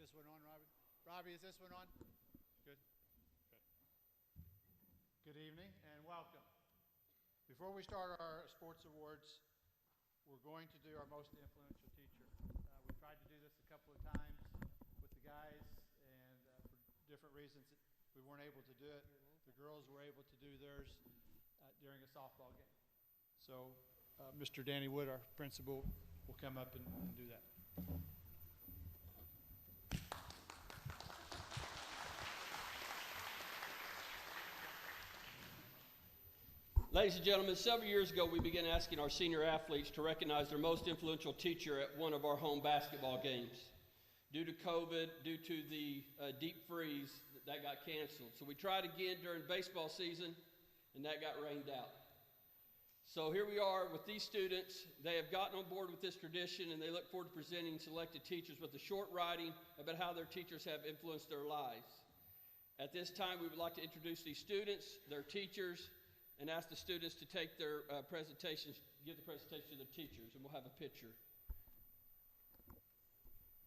This one on, Robbie? Robbie, is this one on? Good. Good evening and welcome. Before we start our sports awards, we're going to do our most influential teacher. We tried to do this a couple of times with the guys, and for different reasons we weren't able to do it. The girls were able to do theirs during a softball game. So Mr. Danny Wood, our principal, will come up and do that. Ladies and gentlemen, several years ago we began asking our senior athletes to recognize their most influential teacher at one of our home basketball games. Due to COVID, due to the deep freeze, that got canceled. So we tried again during baseball season, and that got rained out. So here we are with these students. They have gotten on board with this tradition, and they look forward to presenting selected teachers with a short writing about how their teachers have influenced their lives. At this time, we would like to introduce these students, their teachers, and ask the students to take their presentations, give the presentation to their teachers, and we'll have a picture.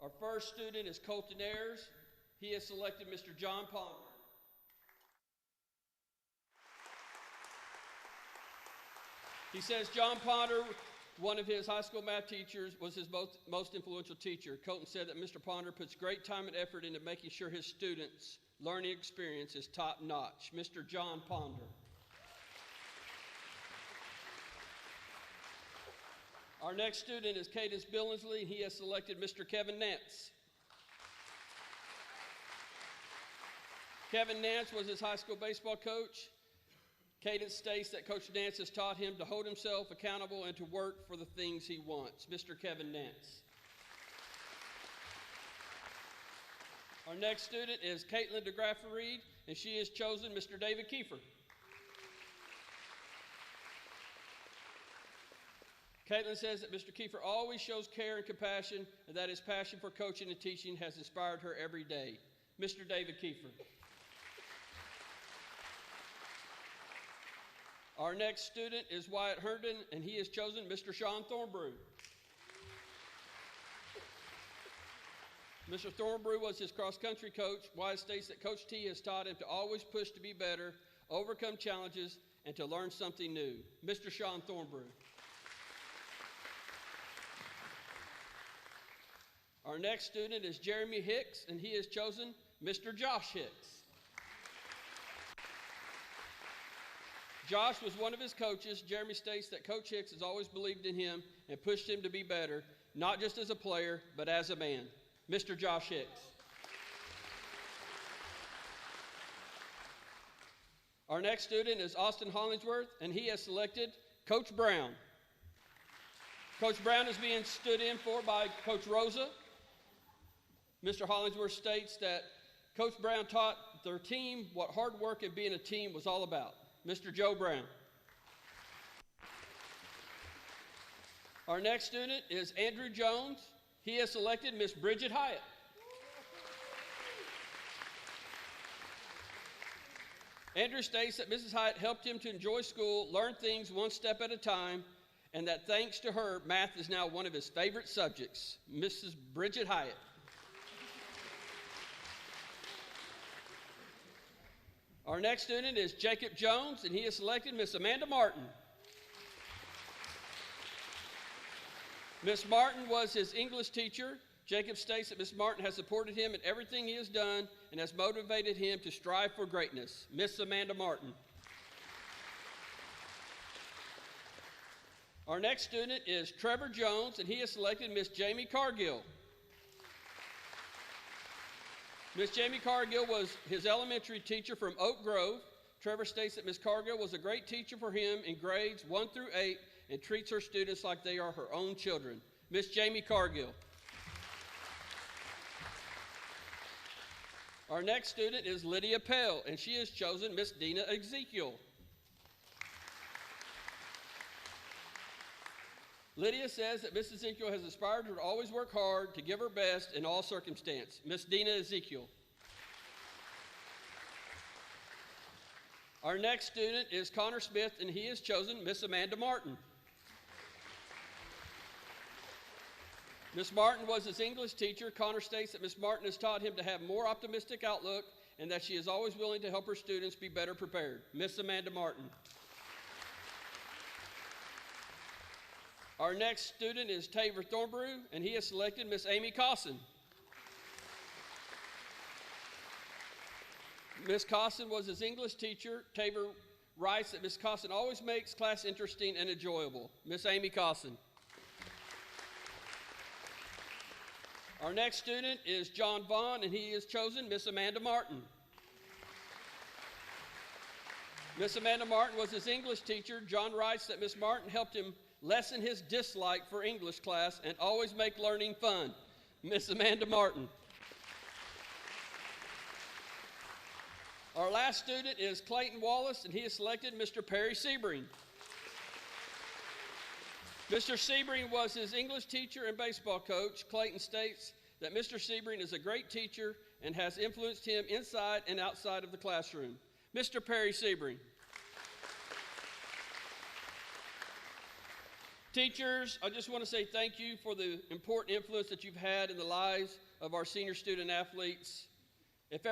Our first student is Colton Ayers. He has selected Mr. John Palmer. He says John Ponder, one of his high school math teachers, was his most influential teacher. Colton said that Mr. Ponder puts great time and effort into making sure his students' learning experience is top notch. Mr. John Ponder. Our next student is Cadence Billingsley, and he has selected Mr. Kevin Nance. Kevin Nance was his high school baseball coach. Cadence states that Coach Nance has taught him to hold himself accountable and to work for the things he wants. Mr. Kevin Nance. Our next student is Caitlin DeGraffa-Reed, and she has chosen Mr. David Kiefer. Caitlin says that Mr. Kiefer always shows care and compassion, and that his passion for coaching and teaching has inspired her every day. Mr. David Kiefer. Our next student is Wyatt Herndon, and he has chosen Mr. Sean Thornbrew. Mr. Thornbrew was his cross-country coach. Wyatt states that Coach T has taught him to always push to be better, overcome challenges, and to learn something new. Mr. Sean Thornbrew. Our next student is Jeremy Hicks, and he has chosen Mr. Josh Hicks. Josh was one of his coaches. Jeremy states that Coach Hicks has always believed in him and pushed him to be better, not just as a player, but as a man. Mr. Josh Hicks. Our next student is Austin Hollingsworth, and he has selected Coach Brown. Coach Brown is being stood in for by Coach Rosa. Mr. Hollingsworth states that Coach Brown taught their team what hard work and being a team was all about. Mr. Joe Brown. Our next student is Andrew Jones. He has selected Miss Bridget Hyatt. Andrew states that Mrs. Hyatt helped him to enjoy school, learn things one step at a time, and that thanks to her, math is now one of his favorite subjects. Mrs. Bridget Hyatt. Our next student is Jacob Jones, and he has selected Miss Amanda Martin. Miss Martin was his English teacher. Jacob states that Miss Martin has supported him in everything he has done and has motivated him to strive for greatness. Miss Amanda Martin. Our next student is Trevor Jones, and he has selected Miss Jamie Cargill. Miss Jamie Cargill was his elementary teacher from Oak Grove. Trevor states that Miss Cargill was a great teacher for him in grades 1 through 8 and treats her students like they are her own children. Miss Jamie Cargill. Our next student is Lydia Pell, and she has chosen Miss Dina Ezekiel. Lydia says that Miss Ezekiel has inspired her to always work hard, to give her best in all circumstance. Miss Dina Ezekiel. Our next student is Conor Smith, and he has chosen Miss Amanda Martin. Miss Martin was his English teacher. Connor states that Miss Martin has taught him to have more optimistic outlook and that she is always willing to help her students be better prepared. Miss Amanda Martin. Our next student is Tabor Thornbrew, and he has selected Miss Amy Cosson. Miss Cosson was his English teacher. Tabor writes that Miss Cosson always makes class interesting and enjoyable. Miss Amy Cosson. Our next student is John Vaughan, and he has chosen Miss Amanda Martin. Miss Amanda Martin was his English teacher. John writes that Miss Martin helped him lessen his dislike for English class and always make learning fun. Miss Amanda Martin. Our last student is Clayton Wallace, and he has selected Mr. Perry Sebring. Mr. Sebring was his English teacher and baseball coach. Clayton states that Mr. Sebring is a great teacher and has influenced him inside and outside of the classroom. Mr. Perry Sebring. Teachers, I just want to say thank you for the important influence that you've had in the lives of our senior student athletes. If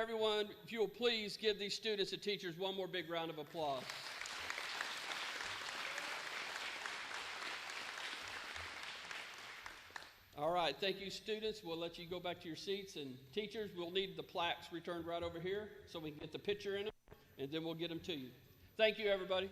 you will please give these students and teachers one more big round of applause. All right, thank you, students. We'll let you go back to your seats, and teachers, we'll need the plaques returned right over here so we can get the picture in them, and then we'll get them to you. Thank you, everybody.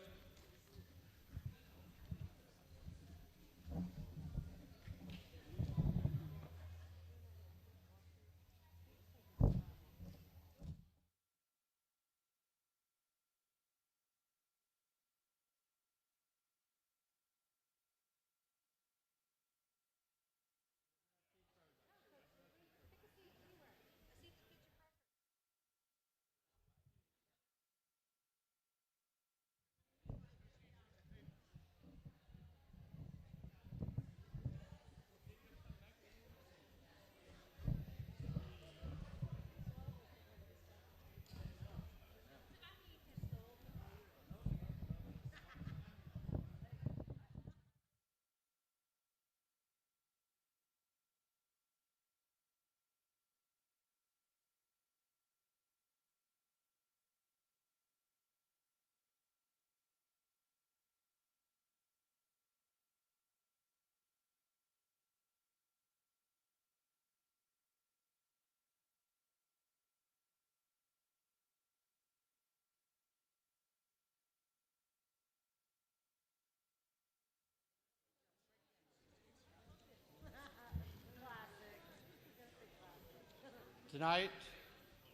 Tonight,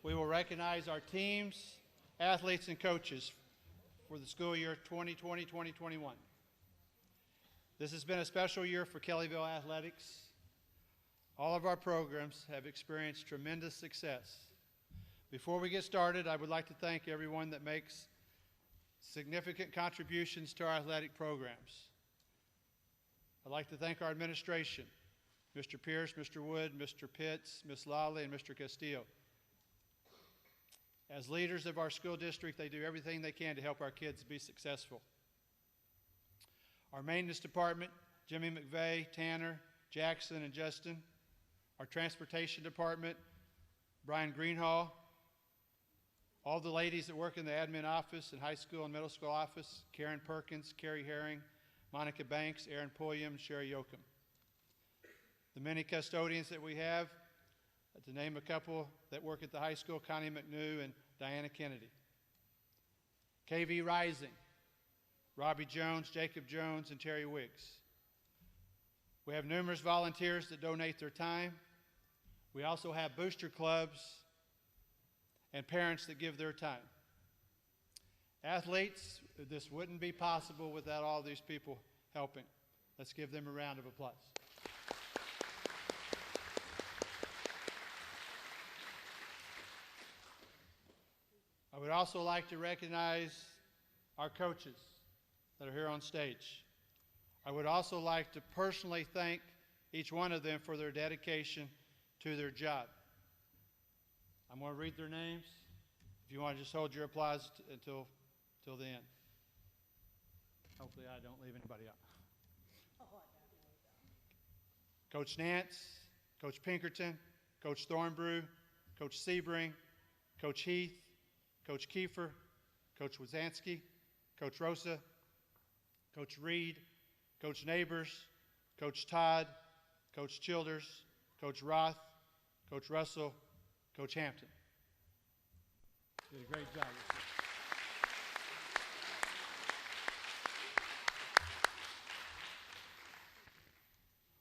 we will recognize our teams, athletes, and coaches for the school year 2020-2021. This has been a special year for Kellyville athletics. All of our programs have experienced tremendous success. Before we get started, I would like to thank everyone that makes significant contributions to our athletic programs. I'd like to thank our administration, Mr. Pierce, Mr. Wood, Mr. Pitts, Ms. Lawley, and Mr. Castillo. As leaders of our school district, they do everything they can to help our kids be successful. Our maintenance department, Jimmy McVeigh, Tanner, Jackson, and Justin. Our transportation department, Brian Greenhall. All the ladies that work in the admin office and high school and middle school office, Karen Perkins, Carrie Herring, Monica Banks, Aaron Pulliam, Sherry Yoakum. The many custodians that we have, to name a couple that work at the high school, Connie McNew and Diana Kennedy. KV Rising, Robbie Jones, Jacob Jones, and Terry Wiggs. We have numerous volunteers that donate their time. We also have booster clubs and parents that give their time. Athletes, this wouldn't be possible without all these people helping. Let's give them a round of applause. I would also like to recognize our coaches that are here on stage. I would also like to personally thank each one of them for their dedication to their job. I'm going to read their names. If you want to just hold your applause until the end. Hopefully I don't leave anybody out. Coach Nance, Coach Pinkerton, Coach Thornbrew, Coach Sebring, Coach Heath, Coach Kiefer, Coach Wazanski, Coach Rosa, Coach Reed, Coach Neighbors, Coach Todd, Coach Childers, Coach Roth, Coach Russell, Coach Hampton. Did a great job.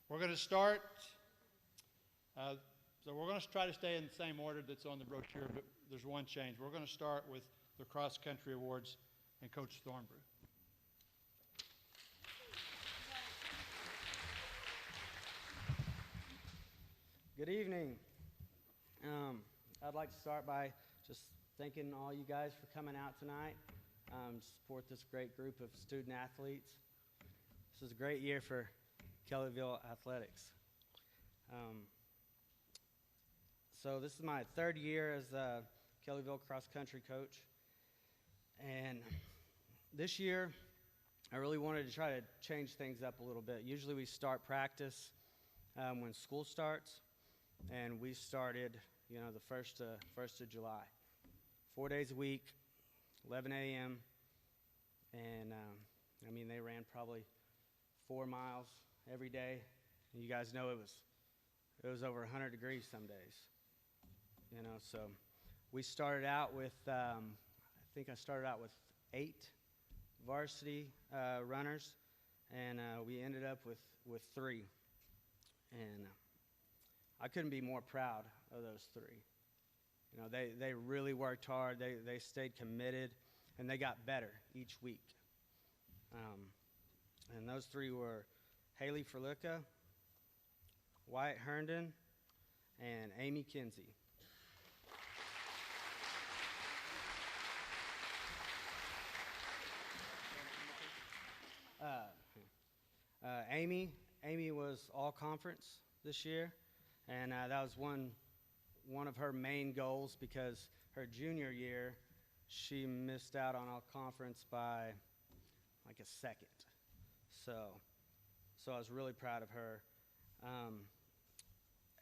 We're going to start, so we're going to try to stay in the same order that's on the brochure, but there's one change. We're going to start with the cross-country awards and Coach Thornbrew. Good evening. I'd like to start by just thanking all you guys for coming out tonight to support this great group of student athletes. This is a great year for Kellyville athletics. So this is my third year as a Kellyville cross-country coach. And this year, I really wanted to try to change things up a little bit. Usually we start practice when school starts, and we started, the 1st of July. 4 days a week, 11 a.m., and they ran probably 4 miles every day. And you guys know it was over 100 degrees some days. So we started out with, I think I started out with 8 varsity runners, and we ended up with 3. And I couldn't be more proud of those 3. They really worked hard. They stayed committed, and they got better each week. And those 3 were Haley Ferlicka, Wyatt Herndon, and Amy Kinsey. Amy was all conference this year, and that was one of her main goals, because her junior year she missed out on all conference by like a second. So I was really proud of her.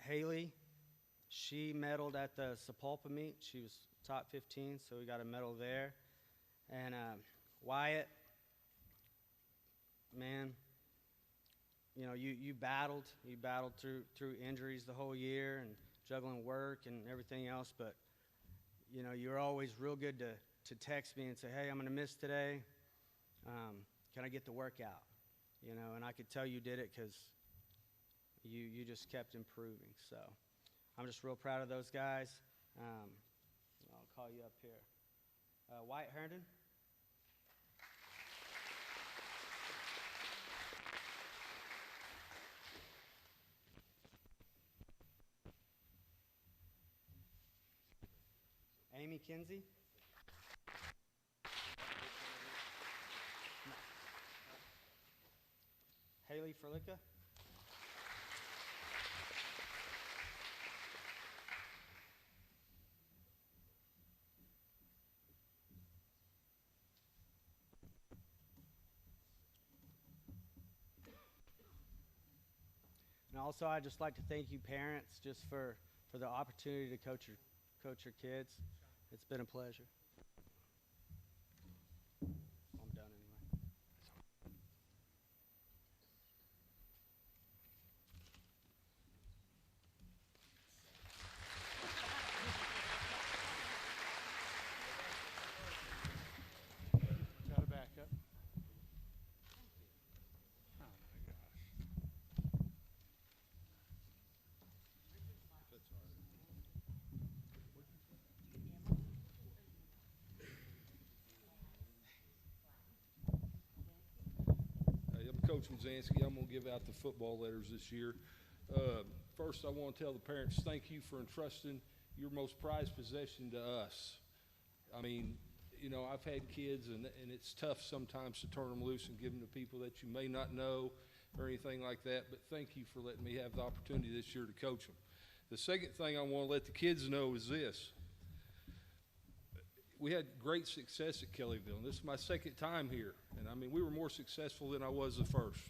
Haley, she medaled at the Sapulpa meet. She was top 15, so we got a medal there. And Wyatt, man, you battled through injuries the whole year and juggling work and everything else, but you were always real good to text me and say, hey, I'm going to miss today. Can I get the workout? And I could tell you did it because you just kept improving. So I'm just real proud of those guys. I'll call you up here. Wyatt Herndon. Amy Kinsey. Haley Ferlicka. And also, I'd just like to thank you parents just for the opportunity to coach your kids. It's been a pleasure. I'm done anyway. Got to back up. Oh my gosh. Coach Wazanski. I'm going to give out the football letters this year. First, I want to tell the parents thank you for entrusting your most prized possession to us. I mean, I've had kids, and it's tough sometimes to turn them loose and give them to people that you may not know or anything like that, but thank you for letting me have the opportunity this year to coach them. The second thing I want to let the kids know is this. We had great success at Kellyville, and this is my second time here. And, we were more successful than I was the first.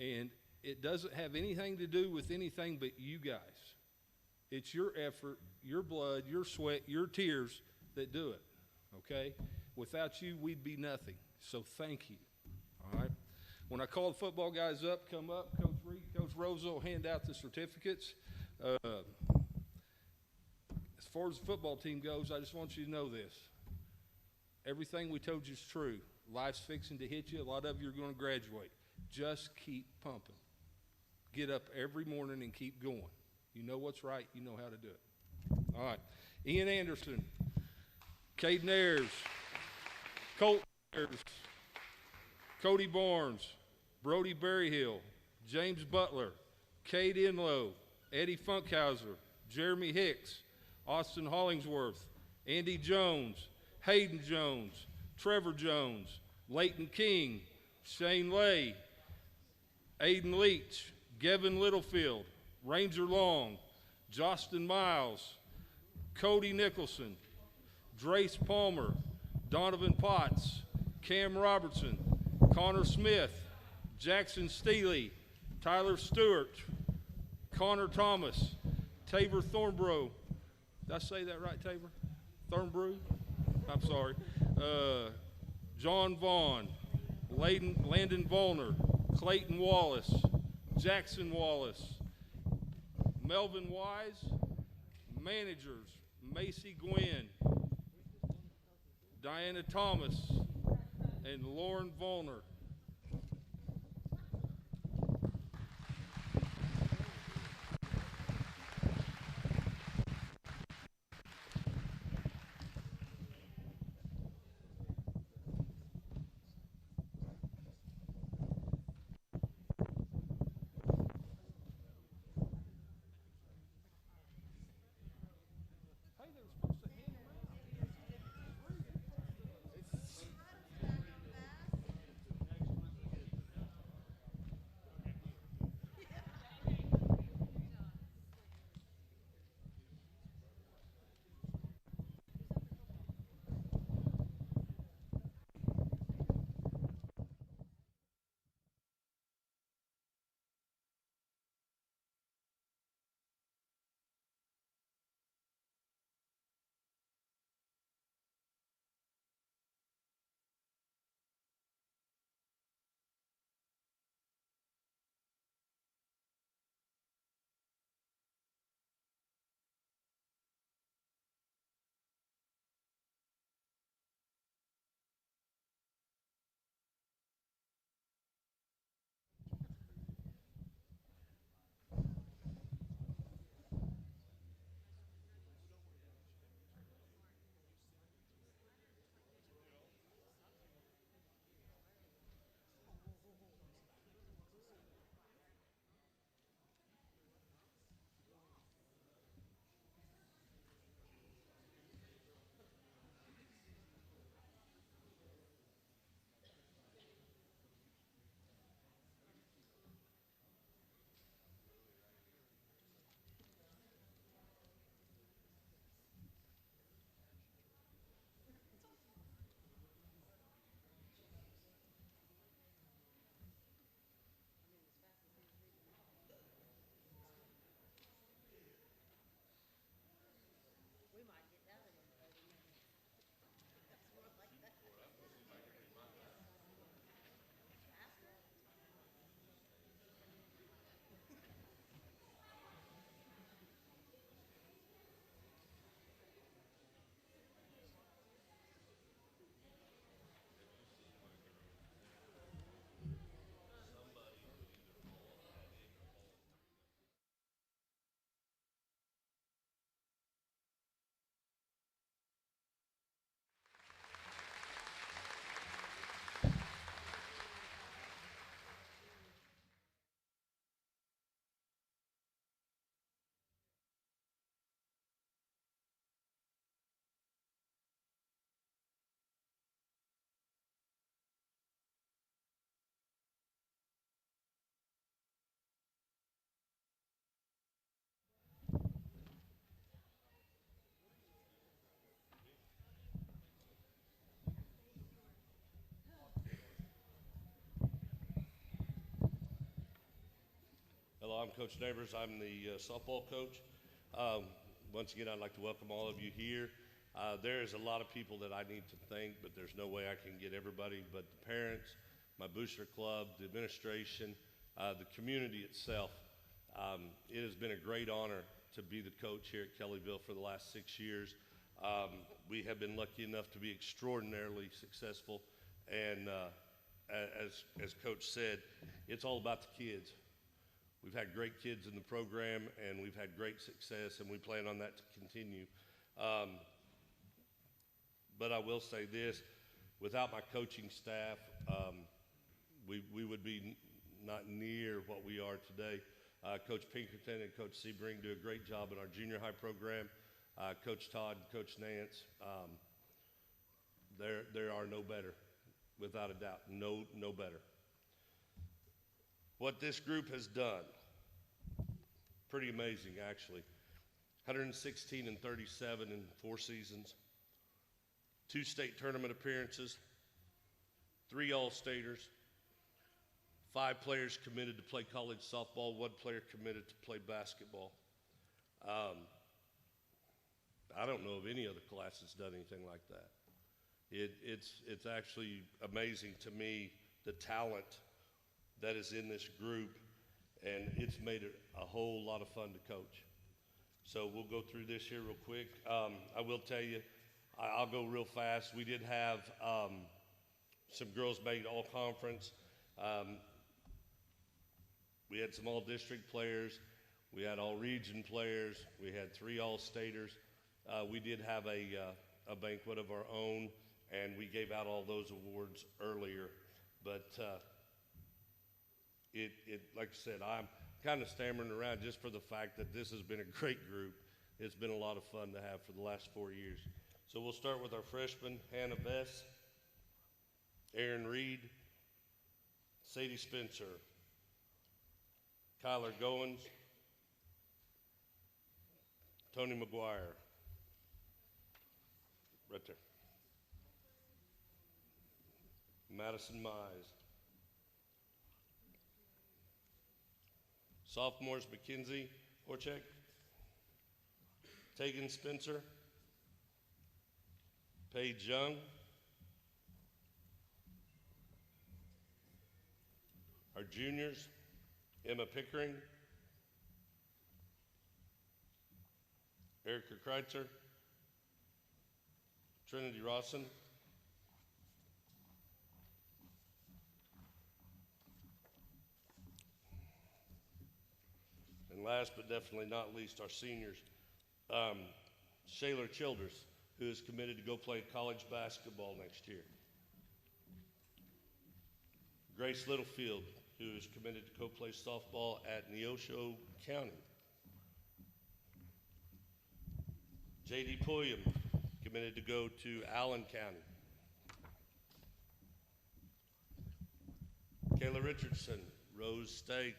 And it doesn't have anything to do with anything but you guys. It's your effort, your blood, your sweat, your tears that do it, okay? Without you, we'd be nothing. So thank you, all right? When I call the football guys up, come up, Coach Reed, Coach Rosa will hand out the certificates. As far as the football team goes, I just want you to know this. Everything we told you is true. Life's fixing to hit you. A lot of you are going to graduate. Just keep pumping. Get up every morning and keep going. You know what's right. You know how to do it. All right. Ian Anderson, Cadence Ayers, Colton Ayers, Cody Barnes, Brody Berryhill, James Butler, Cade Enlow, Eddie Funkhauser, Jeremy Hicks, Austin Hollingsworth, Andy Jones, Hayden Jones, Trevor Jones, Leighton King, Shane Lay, Aiden Leach, Gavin Littlefield, Ranger Long, Jostin Miles, Cody Nicholson, Drace Palmer, Donovan Potts, Cam Robertson, Conor Smith, Jackson Steely, Tyler Stewart, Connor Thomas, Tabor Thornbrough. Did I say that right, Tabor? Thornbrough? I'm sorry. John Vaughan, Landon Balner, Clayton Wallace, Jackson Wallace, Melvin Wise, managers, Macy Gwynn, Diana Thomas, and Lauren Volner. I'm Coach Neighbors. I'm the softball coach. Once again, I'd like to welcome all of you here. There is a lot of people that I need to thank, but there's no way I can get everybody, but the parents, my booster club, the administration, the community itself. It has been a great honor to be the coach here at Kellyville for the last 6 years. We have been lucky enough to be extraordinarily successful, and as Coach said, it's all about the kids. We've had great kids in the program, and we've had great success, and we plan on that to continue. But I will say this, without my coaching staff, we would be not near what we are today. Coach Pinkerton and Coach Sebring do a great job in our junior high program. Coach Todd and Coach Nance, there are no better, without a doubt, no better. What this group has done, pretty amazing actually. 116 and 37 in 4 seasons, 2 state tournament appearances, 3 All-Staters, 5 players committed to play college softball, 1 player committed to play basketball. I don't know of any other class that's done anything like that. It's actually amazing to me, the talent that is in this group, and it's made it a whole lot of fun to coach. So we'll go through this here real quick. I will tell you, I'll go real fast. We did have some girls made all conference. We had some all district players. We had all region players. We had 3 all-staters. We did have a banquet of our own, and we gave out all those awards earlier. But like I said, I'm kind of stammering around just for the fact that this has been a great group. It's been a lot of fun to have for the last 4 years. So we'll start with our freshmen, Hannah Bess, Aaron Reed, Sadie Spencer, Kyler Goins, Tony McGuire, right there, Madison Mize, sophomores Mackenzie Orchek, Tegan Spencer, Paige Young, our juniors, Emma Pickering, Erica Kreitzer, Trinity Rawson, and last but definitely not least, our seniors, Shayla Childers, who is committed to go play college basketball next year. Grace Littlefield, who is committed to go play softball at Neosho County. J.D. Pulliam, committed to go to Allen County. Kayla Richardson, Rose State.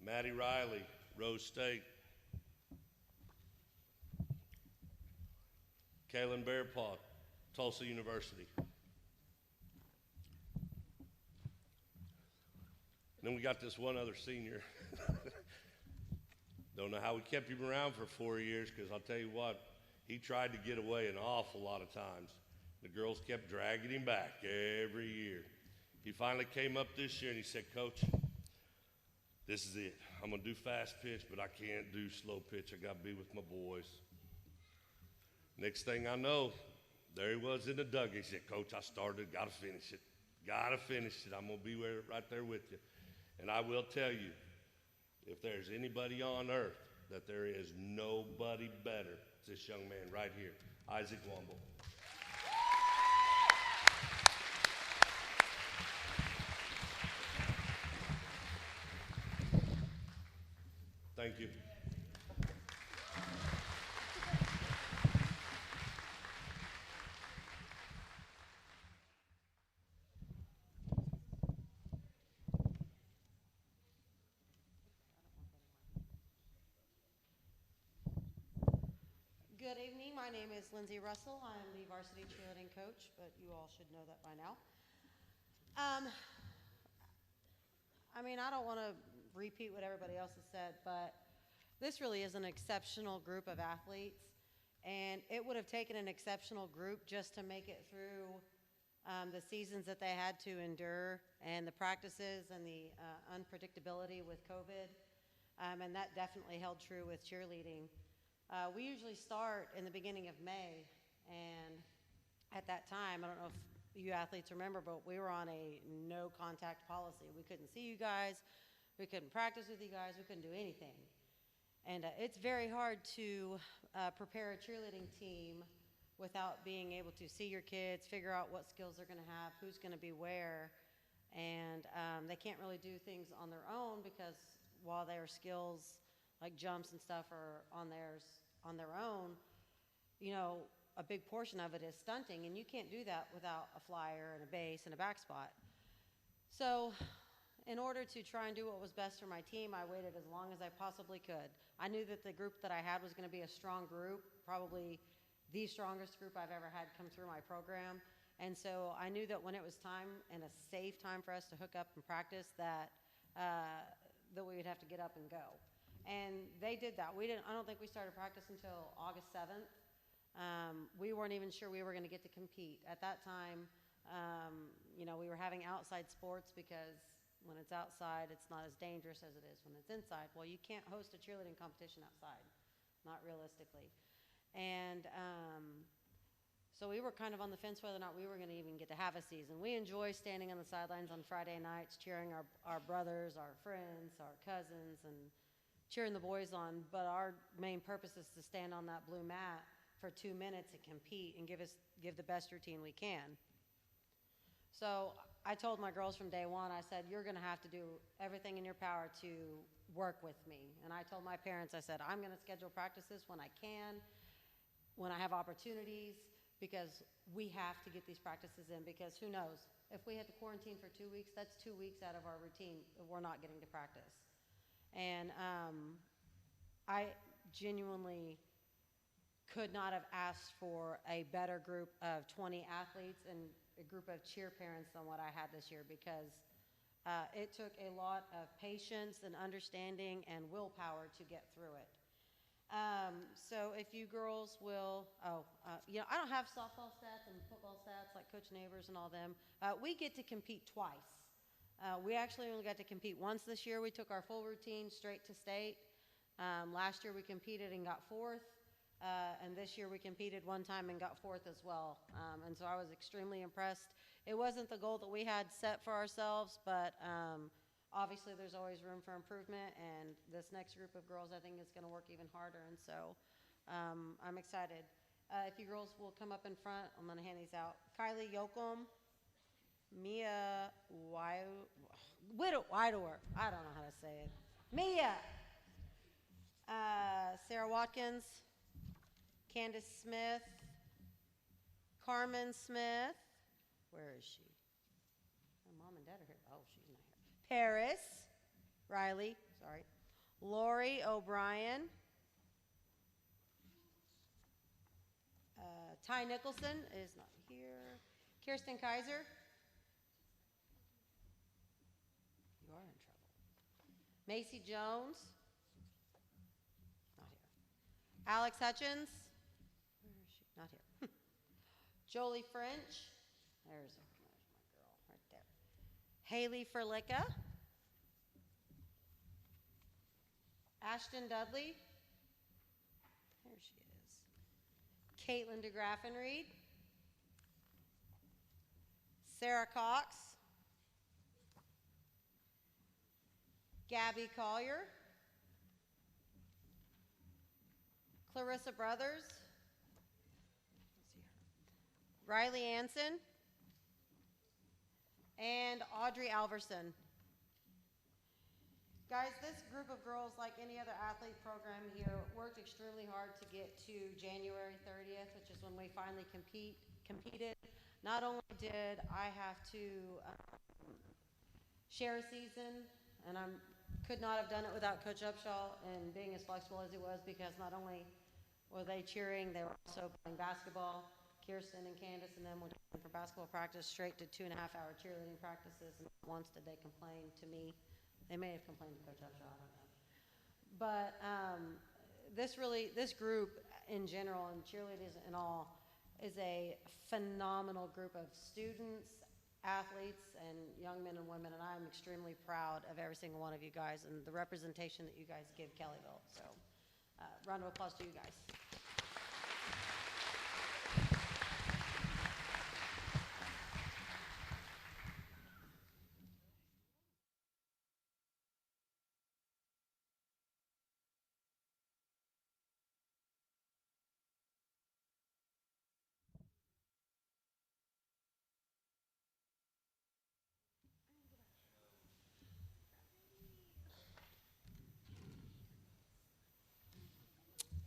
Maddie Riley, Rose State. Kaylin Bearpaw, Tulsa University. And then we got this one other senior. Don't know how we kept him around for 4 years, because I'll tell you what, he tried to get away an awful lot of times. The girls kept dragging him back every year. He finally came up this year and he said, Coach, this is it. I'm going to do fast pitch, but I can't do slow pitch. I got to be with my boys. Next thing I know, there he was in the dugout. He said, Coach, I started, got to finish it. Got to finish it. I'm going to be right there with you. And I will tell you, if there's anybody on earth that there is nobody better, it's this young man right here, Isaac Womble. Thank you. Good evening. My name is Lindsay Russell. I'm the varsity cheerleading coach, but you all should know that by now. I mean, I don't want to repeat what everybody else has said, but this really is an exceptional group of athletes, and it would have taken an exceptional group just to make it through the seasons that they had to endure, and the practices and the unpredictability with COVID, and that definitely held true with cheerleading. We usually start in the beginning of May, and at that time, I don't know if you athletes remember, but we were on a no contact policy. We couldn't see you guys, we couldn't practice with you guys, we couldn't do anything. And it's very hard to prepare a cheerleading team without being able to see your kids, figure out what skills they're gonna have, who's gonna be where, and they can't really do things on their own because while their skills like jumps and stuff are on their own, you know, a big portion of it is stunting, and you can't do that without a flyer and a base and a back spot. So in order to try and do what was best for my team, I waited as long as I possibly could. I knew that the group that I had was going to be a strong group, probably the strongest group I've ever had come through my program. And so I knew that when it was time and a safe time for us to hook up and practice, that we would have to get up and go. And they did that. I don't think we started practice until August 7th. We weren't even sure we were going to get to compete. At that time, you know, we were having outside sports because when it's outside, it's not as dangerous as it is when it's inside. Well, you can't host a cheerleading competition outside, not realistically. And so we were kind of on the fence whether or not we were going to even get to have a season. We enjoy standing on the sidelines on Friday nights, cheering our brothers, our friends, our cousins, and cheering the boys on. But our main purpose is to stand on that blue mat for 2 minutes and compete and give the best routine we can. So I told my girls from day one, I said, you're going to have to do everything in your power to work with me. And I told my parents, I said, I'm going to schedule practices when I can, when I have opportunities, because we have to get these practices in, because who knows, if we had to quarantine for 2 weeks, that's 2 weeks out of our routine that we're not getting to practice. And I genuinely could not have asked for a better group of 20 athletes and a group of cheer parents than what I had this year, because it took a lot of patience and understanding and willpower to get through it. So if you girls will, you know, I don't have softball stats and football stats like Coach Neighbors and all them. We get to compete twice. We actually only got to compete once this year. We took our full routine straight to state. Last year we competed and got fourth. And this year we competed one time and got fourth as well. And so I was extremely impressed. It wasn't the goal that we had set for ourselves, but obviously there's always room for improvement, and this next group of girls I think is going to work even harder, and so I'm excited. If you girls will come up in front, I'm going to hand these out. Kylie Yoakum, Mia Widower, I don't know how to say it. Mia, Sarah Watkins, Candice Smith, Carmen Smith, where is she? My mom and dad are here. Oh, she's not here. Paris, Riley, sorry. Lori O'Brien, Ty Nicholson is not here. Kirsten Kaiser, you are in trouble. Macy Jones, not here. Alex Hutchins, where is she? Not here. Jolie French, there's my girl right there. Haley Ferlicka, Ashton Dudley, there she is. Caitlin DeGraffenreed, Sarah Cox, Gabby Collier, Clarissa Brothers, Riley Anson, and Audrey Alverson. Guys, this group of girls, like any other athlete program here, worked extremely hard to get to January 30th, which is when we finally competed. Not only did I have to share a season, and I could not have done it without Coach Upshaw and being as flexible as he was, because not only were they cheering, they were also playing basketball. Kirsten and Candice and them went for basketball practice straight to 2.5-hour cheerleading practices, and not once did they complain to me They may have complained to Coach Upshaw, I don't know. But this group in general, and cheerleaders and all, is a phenomenal group of students, athletes, and young men and women, and I'm extremely proud of every single one of you guys and the representation that you guys give Kellyville. So, round of applause to you guys.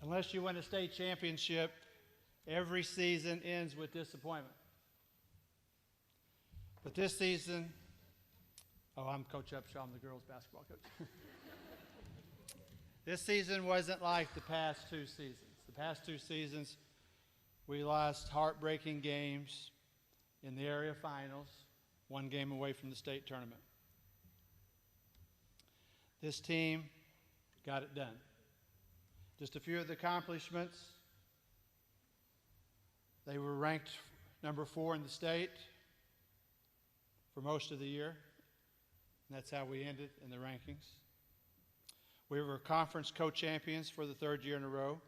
Unless you win a state championship, every season ends with disappointment. But this season, I'm Coach Upshaw, I'm the girls basketball coach. This season wasn't like the past two seasons. The past two seasons, we lost heartbreaking games in the area finals, one game away from the state tournament. This team got it done. Just a few of the accomplishments. They were ranked number 4 in the state for most of the year. And that's how we ended in the rankings. We were conference co-champions for the 3rd year in a row.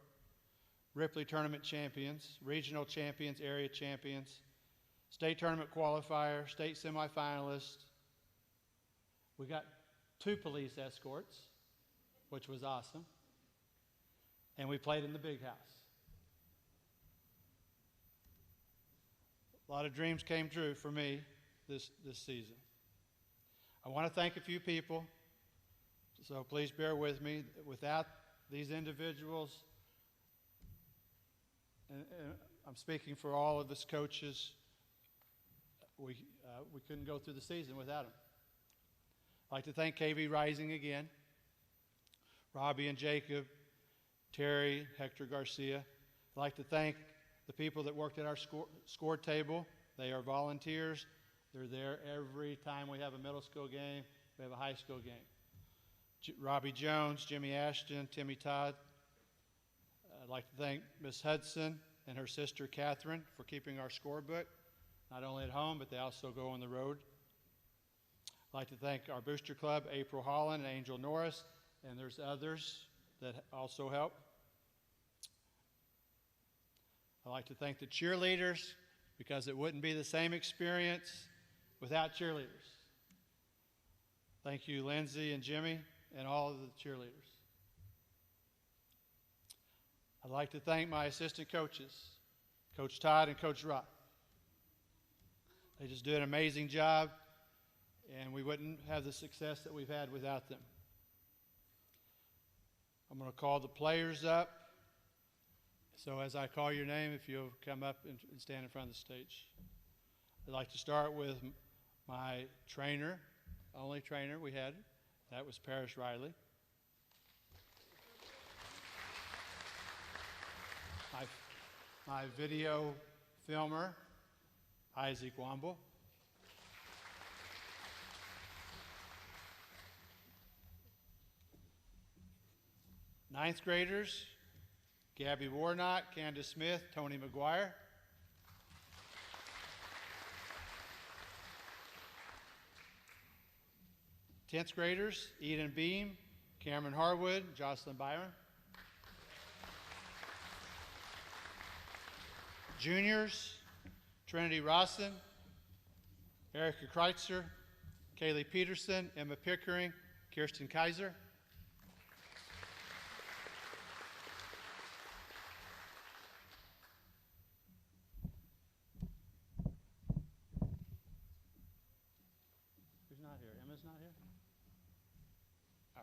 Ripley tournament champions, regional champions, area champions, state tournament qualifier, state semifinalist. We got 2 police escorts, which was awesome. And we played in the big house. A lot of dreams came true for me this season. I want to thank a few people, so please bear with me. Without these individuals, and I'm speaking for all of us coaches, we couldn't go through the season without them. I'd like to thank KV Rising again, Robbie and Jacob, Terry, Hector Garcia. I'd like to thank the people that worked at our score table. They are volunteers. They're there every time we have a middle school game, we have a high school game. Robbie Jones, Jimmy Ashton, Timmy Todd. I'd like to thank Miss Hudson and her sister Catherine for keeping our scorebook, not only at home, but they also go on the road. I'd like to thank our booster club, April Holland and Angel Norris, and there's others that also help. I'd like to thank the cheerleaders, because it wouldn't be the same experience without cheerleaders. Thank you, Lindsay and Jimmy, and all of the cheerleaders. I'd like to thank my assistant coaches, Coach Todd and Coach Rock. They just do an amazing job, and we wouldn't have the success that we've had without them. I'm going to call the players up. So as I call your name, if you'll come up and stand in front of the stage. I'd like to start with my trainer, only trainer we had. That was Parrish Riley. My video filmer, Isaac Wamble. Ninth graders, Gabby Warnock, Candice Smith, Tony McGuire. 10th graders, Eden Beam, Cameron Harwood, Jocelyn Byron. Juniors, Trinity Rawson, Erica Kreitzer, Kaylee Peterson, Emma Pickering, Kirsten Kaiser. Who's not here? Emma's not here? Oh,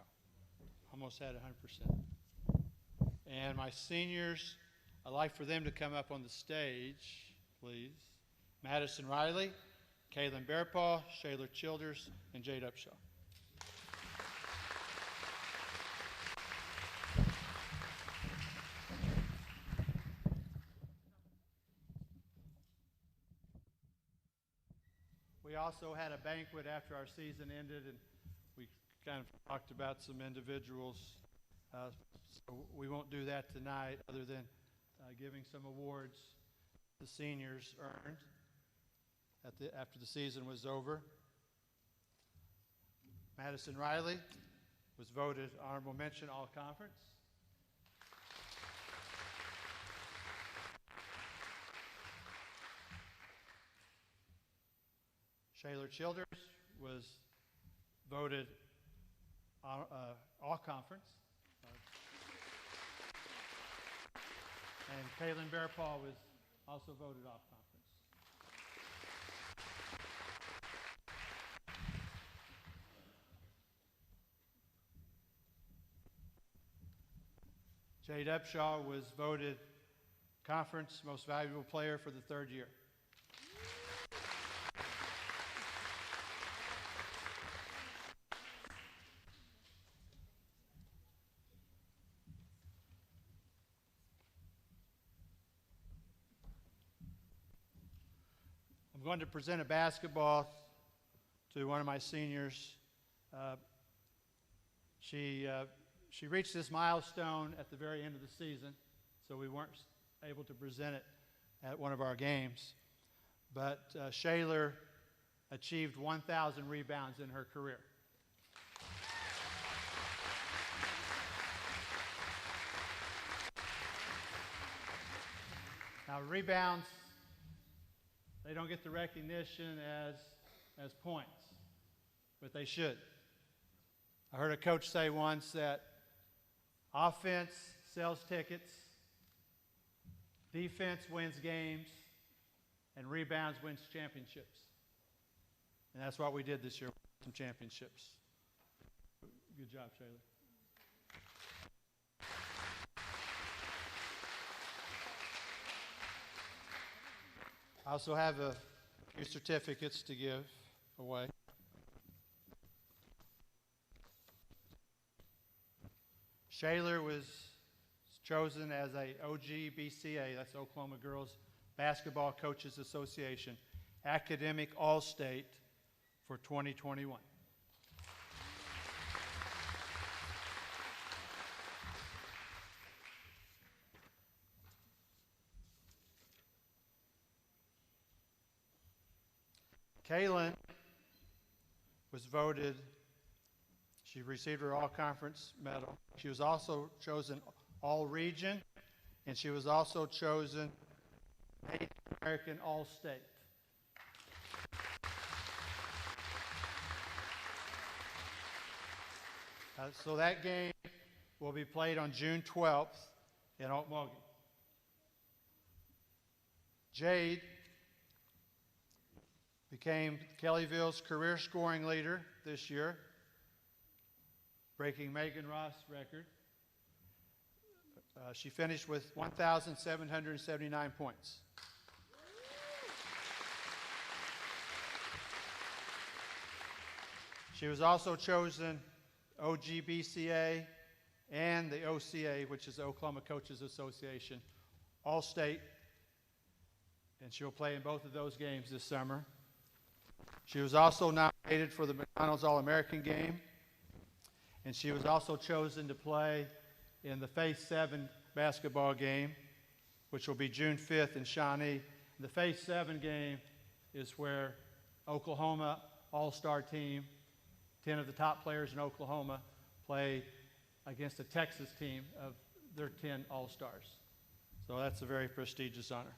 almost had 100%. And my seniors, I'd like for them to come up on the stage, please. Madison Riley, Kaylin Bearpaw, Shayla Childers, and Jade Upshaw. We also had a banquet after our season ended, and we kind of talked about some individuals. So we won't do that tonight other than giving some awards the seniors earned after the season was over. Madison Riley was voted honorable mention all conference. Shayler Childers was voted all conference. And Kaylin Bearpaw was also voted off conference. Jade Upshaw was voted conference most valuable player for the third year. I'm going to present a basketball to one of my seniors. She reached this milestone at the very end of the season, so we weren't able to present it at one of our games. But Shayler achieved 1,000 rebounds in her career. Now, rebounds, they don't get the recognition as points, but they should. I heard a coach say once that offense sells tickets, defense wins games, and rebounds wins championships. And that's what we did this year, some championships. Good job, Shayla. I also have a few certificates to give away. Shayler was chosen as a OGBCA, that's Oklahoma Girls Basketball Coaches Association, Academic All-State for 2021. Kaylin was voted, she received her all-conference medal. She was also chosen all-region, and she was also chosen Native American All-State. So that game will be played on June 12th in Okmulgee. Jade became Kellyville's career scoring leader this year, breaking Megan Ross' record. She finished with 1,779 points. She was also chosen OGBCA and the OCA, which is the Oklahoma Coaches Association, All-State, and she'll play in both of those games this summer. She was also nominated for the McDonald's All-American game, and she was also chosen to play in the Phase 7 basketball game, which will be June 5th in Shawnee. The Phase 7 game is where Oklahoma All-Star team, 10 of the top players in Oklahoma, play against a Texas team of their 10 All-Stars. So that's a very prestigious honor.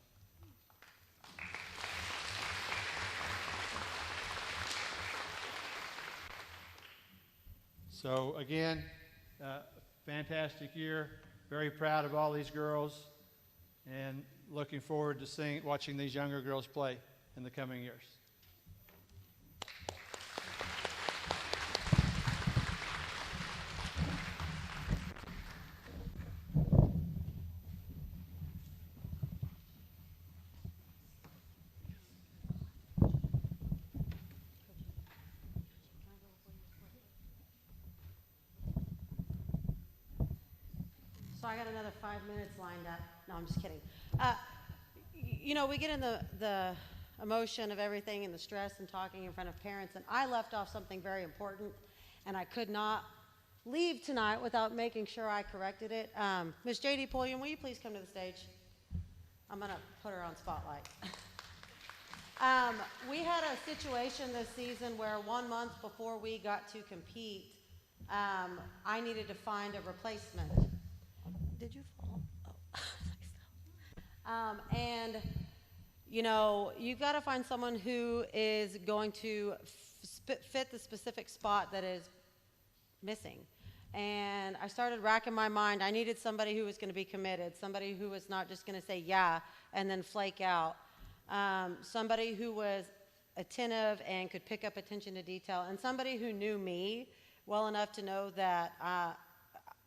So again, fantastic year. Very proud of all these girls, and looking forward to watching these younger girls play in the coming years. So I got another 5 minutes lined up. No, I'm just kidding. You know, we get in the emotion of everything and the stress and talking in front of parents, and I left off something very important, and I could not leave tonight without making sure I corrected it. Ms. J.D. Pulliam, will you please come to the stage? I'm going to put her on spotlight. We had a situation this season where 1 month before we got to compete, I needed to find a replacement. Did you fall? Oh. And, you know, you've got to find someone who is going to fit the specific spot that is missing. And I started racking my mind. I needed somebody who was going to be committed, somebody who was not just going to say yeah and then flake out, somebody who was attentive and could pick up attention to detail, and somebody who knew me well enough to know that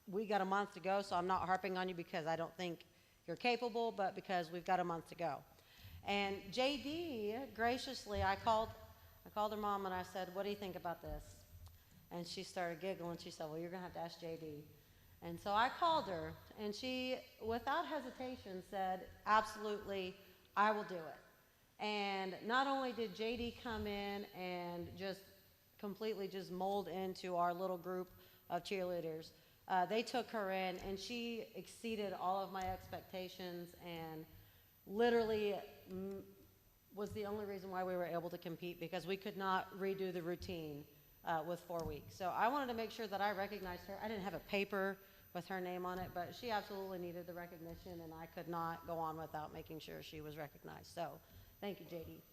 we got a month to go, so I'm not harping on you because I don't think you're capable, but because we've got a month to go. And JD, graciously, I called her mom and I said, what do you think about this? And she started giggling. She said, well, you're going to have to ask JD. And so I called her, and she, without hesitation, said, absolutely, I will do it. And not only did JD come in and just completely just mold into our little group of cheerleaders, they took her in, and she exceeded all of my expectations and literally was the only reason why we were able to compete, because we could not redo the routine with 4 weeks. So I wanted to make sure that I recognized her. I didn't have a paper with her name on it, but she absolutely needed the recognition, and I could not go on without making sure she was recognized. So thank you, JD.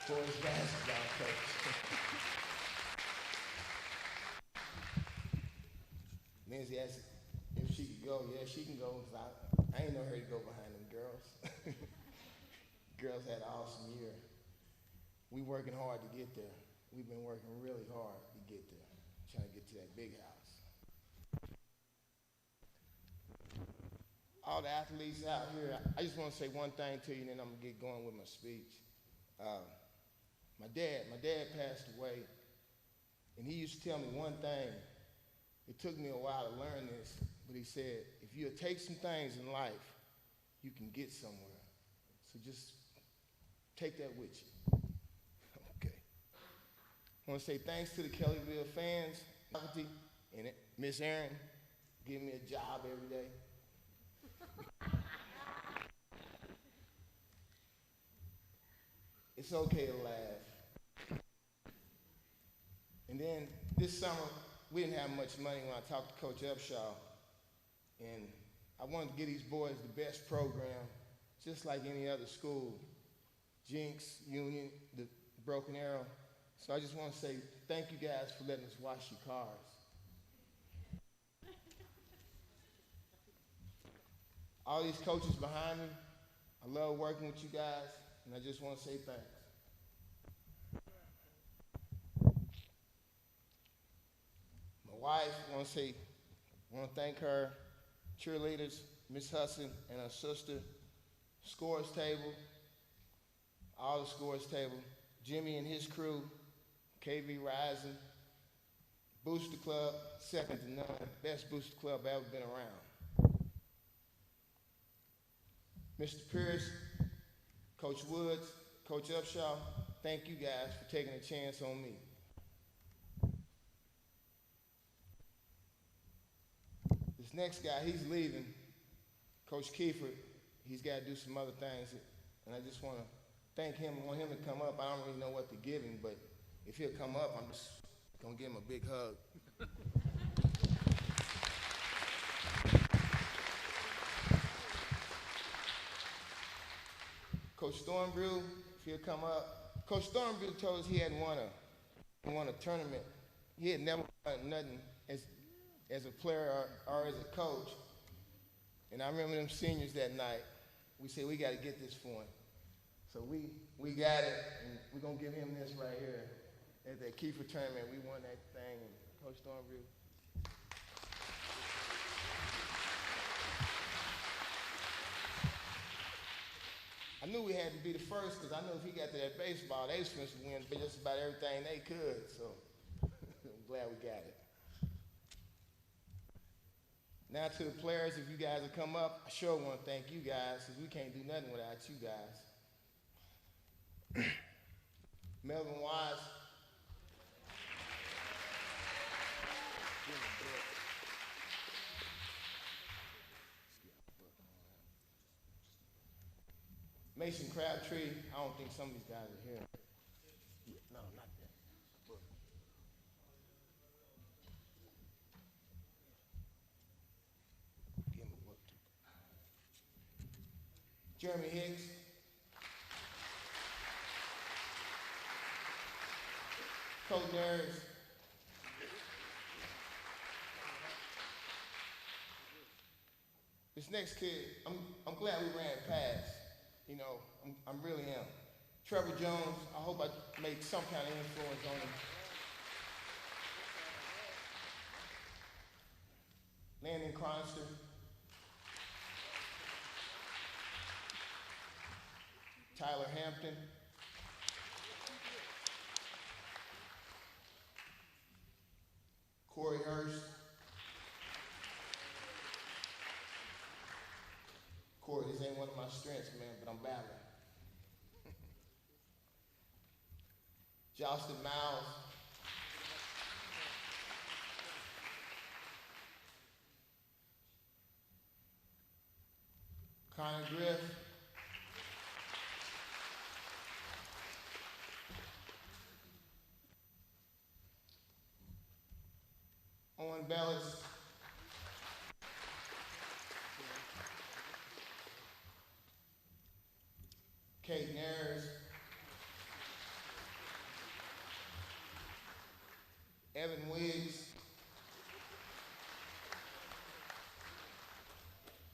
Boys basketball coach. Lindsay asked if she could go. Yeah, she can go, because I ain't know her to go behind them girls. Girls had an awesome year. We working hard to get there. We've been working really hard to get there, trying to get to that big house. All the athletes out here, I just want to say one thing to you, and then I'm going to get going with my speech. My dad passed away, and he used to tell me one thing. It took me a while to learn this, but he said, if you take some things in life, you can get somewhere. So just take that with you. Okay. I want to say thanks to the Kellyville fans, faculty, and Miss Aaron, giving me a job every day. It's okay to laugh. And then this summer, we didn't have much money when I talked to Coach Upshaw. And I wanted to give these boys the best program, just like any other school. Jinx, Union, the Broken Arrow. So I just want to say thank you guys for letting us wash your cars. All these coaches behind me, I love working with you guys, and I just want to say thanks. My wife, I want to thank her, cheerleaders, Miss Hudson and her sister, scores table, all the scores table, Jimmy and his crew, KV Rising, Booster Club, second to none, best booster club I've ever been around. Mr. Pierce, Coach Woods, Coach Upshaw, thank you guys for taking a chance on me. This next guy, he's leaving. Coach Kiefer, he's got to do some other things, and I just want to thank him. I want him to come up. I don't really know what to give him, but if he'll come up, I'm just going to give him a big hug. Coach Thornbrew, if he'll come up. Coach Thornbrew told us he hadn't won a tournament. He had never won nothing as a player or as a coach. And I remember them seniors that night. We said, we got to get this for him. So we got it, and we're going to give him this right here. At that Kiefer tournament, we won that thing, and Coach Thornbrew. I knew we had to be the first, because I knew if he got to that baseball, they was supposed to win just about everything they could. So glad we got it. Now to the players, if you guys will come up, I sure want to thank you guys, because we can't do nothing without you guys. Melvin Wise. Mason Crabtree, I don't think some of these guys are here. No, not that. Give him a look. Jeremy Hicks. Colton Ayers. This next kid, I'm glad we ran past. You know, I really am. Trevor Jones, I hope I made some kind of influence on him. Landon Balner. Tyler Hampton. Corey Hurst. Corey, this ain't one of my strengths, man, but I'm battling. Justin Miles. Connor Griff. Owen Bellis. Cadence Ayers. Evan Wiggs.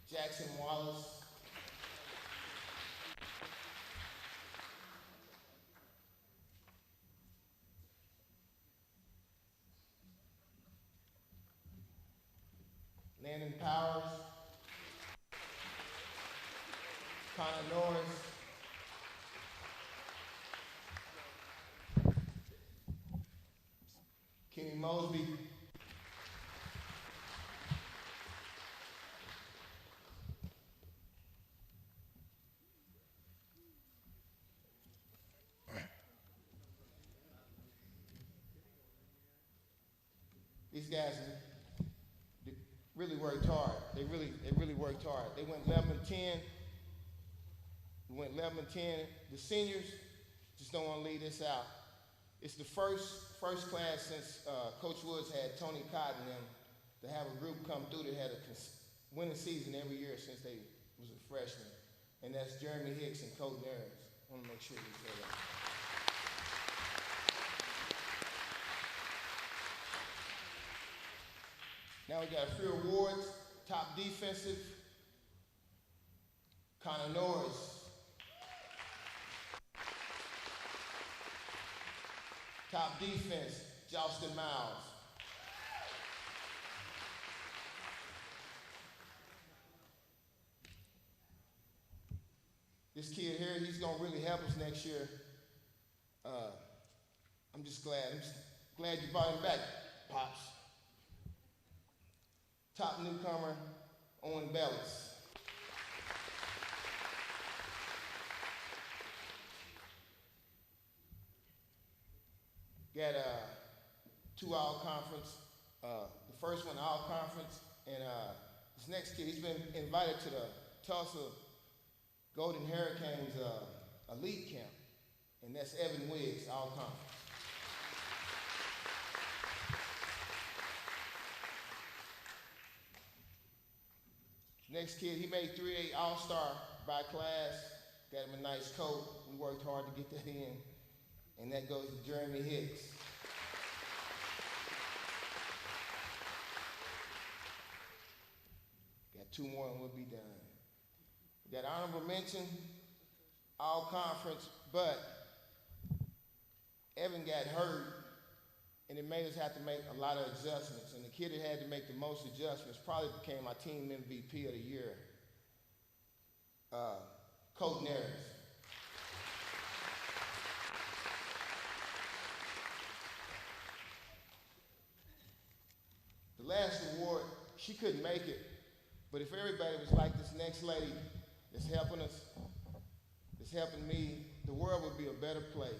Jackson Wallace. Landon Powers. Conor Norris. Kenny Mosby. These guys really worked hard. They really worked hard. They went 11-10. We went 11-10. The seniors, just don't want to leave this out. It's the first class since Coach Woods had Tony Cotton and them to have a group come through that had a winning season every year since they was a freshman. And that's Jeremy Hicks and Colton Ayers. I want to make sure we say that. Now we got a few awards. Top defensive, Conor Norris. Top defense, Justin Miles. This kid here, he's gonna really help us next year. I'm just glad you brought him back, Pops. Top newcomer, Owen Bellis. Got two all-conference. The first one all-conference, and this next kid, he's been invited to the Tulsa Golden Hurricanes elite camp, and that's Evan Wiggs, all-conference. Next kid, he made 3A All-Star by class, got him a nice coat. We worked hard to get that in, and that goes to Jeremy Hicks. Got two more and we'll be done. We got honorable mention, all-conference, but Evan got hurt, and it made us have to make a lot of adjustments. And the kid that had to make the most adjustments probably became my team MVP of the year, Colton Ayers. she couldn't make it. But if everybody was like this next lady that's helping us, that's helping me, the world would be a better place.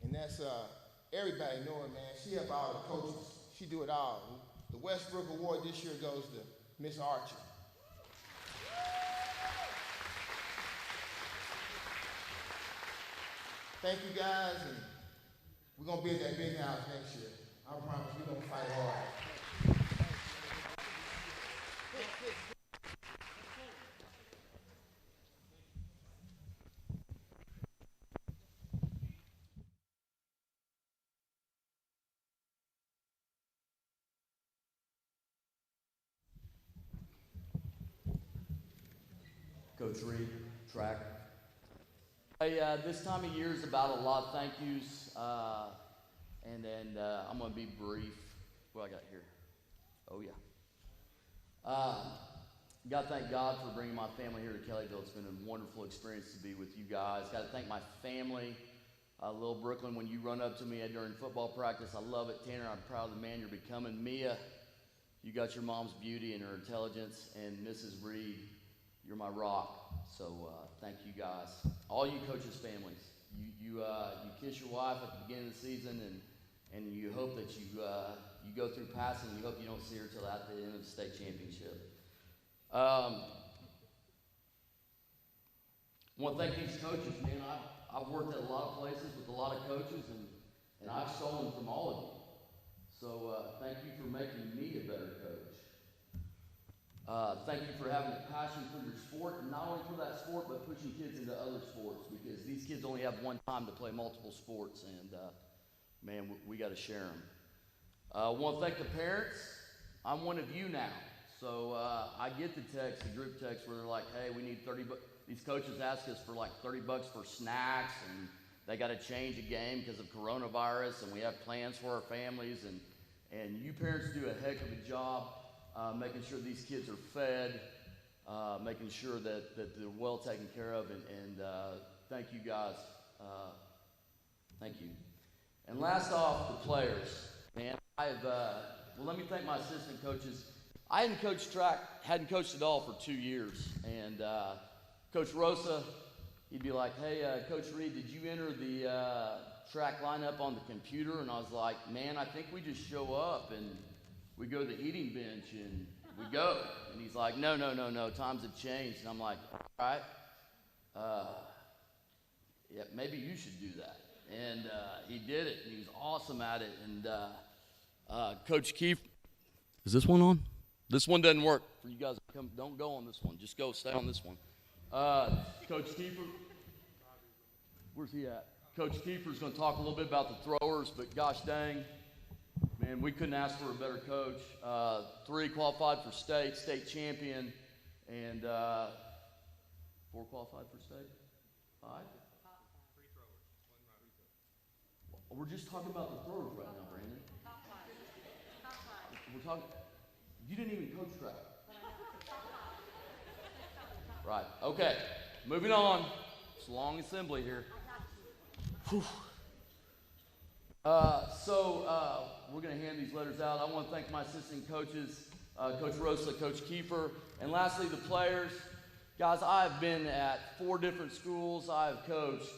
And that's everybody know her, man. She help all the coaches. She do it all. The Westbrook Award this year goes to Miss Archer. Thank you guys, and we're gonna be at that big house next year. I promise we're gonna fight hard. Coach Reed, track. Hey, this time of year is about a lot of thank yous, and I'm going to be brief. What I got here? Oh, yeah. Got to thank God for bringing my family here to Kellyville. It's been a wonderful experience to be with you guys. Got to thank my family. Little Brooklyn, when you run up to me during football practice, I love it. Tanner, I'm proud of the man you're becoming. Mia, you got your mom's beauty and her intelligence, and Mrs. Reed, you're my rock. So thank you guys, all you coaches' families. You kiss your wife at the beginning of the season, and you hope that you go through passing. You hope you don't see her till at the end of the state championship. I want to thank these coaches, man. I've worked at a lot of places with a lot of coaches, and I've stolen from all of you. So thank you for making me a better coach. Thank you for having a passion for your sport, and not only for that sport, but pushing kids into other sports, because these kids only have one time to play multiple sports, and man, we got to share them. I want to thank the parents. I'm one of you now, so I get the text, the group text, where they're like, hey, we need 30 bucks. These coaches ask us for like 30 bucks for snacks, and they got to change a game because of coronavirus, and we have plans for our families, and you parents do a heck of a job making sure these kids are fed, making sure that they're well taken care of, and thank you guys. Thank you. And last off, the players. Man, well, let me thank my assistant coaches. I hadn't coached track, hadn't coached at all for 2 years, and Coach Rosa, he'd be like, hey, Coach Reed, did you enter the track lineup on the computer? And I was like, man, I think we just show up and we go to the eating bench and we go. And he's like, no, times have changed. And I'm like, all right, yeah, maybe you should do that. And he did it, and he was awesome at it. And Coach Keefe, is this one on? This one doesn't work for you guys. Don't go on this one. Just stay on this one. Coach Keefer, where's he at? Coach Keefer's going to talk a little bit about the throwers, but gosh dang, man, we couldn't ask for a better coach. 3 qualified for state champion, and 4 qualified for state? 5? 3 throwers, 1 We're just talking about the throwers right now, Brandon. Top 5. We're talking. You didn't even coach track. Right. Okay. Moving on. It's a long assembly here. Whew. We're going to hand these letters out. I want to thank my assistant coaches, Coach Rosa, Coach Kiefer, and lastly, the players. Guys, I've been at 4 different schools. I've coached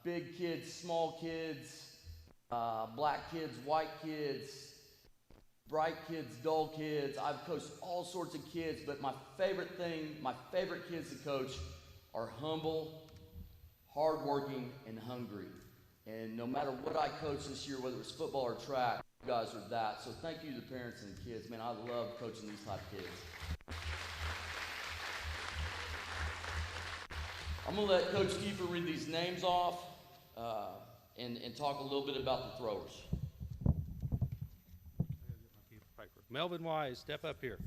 big kids, small kids, black kids, white kids, bright kids, dull kids. I've coached all sorts of kids, but my favorite kids to coach are humble, hardworking, and hungry. And no matter what I coached this year, whether it was football or track, you guys are that. So thank you to the parents and the kids. Man, I love coaching these type of kids. I'm going to let Coach Kiefer read these names off and talk a little bit about the throwers. Melvin Wise, step up here.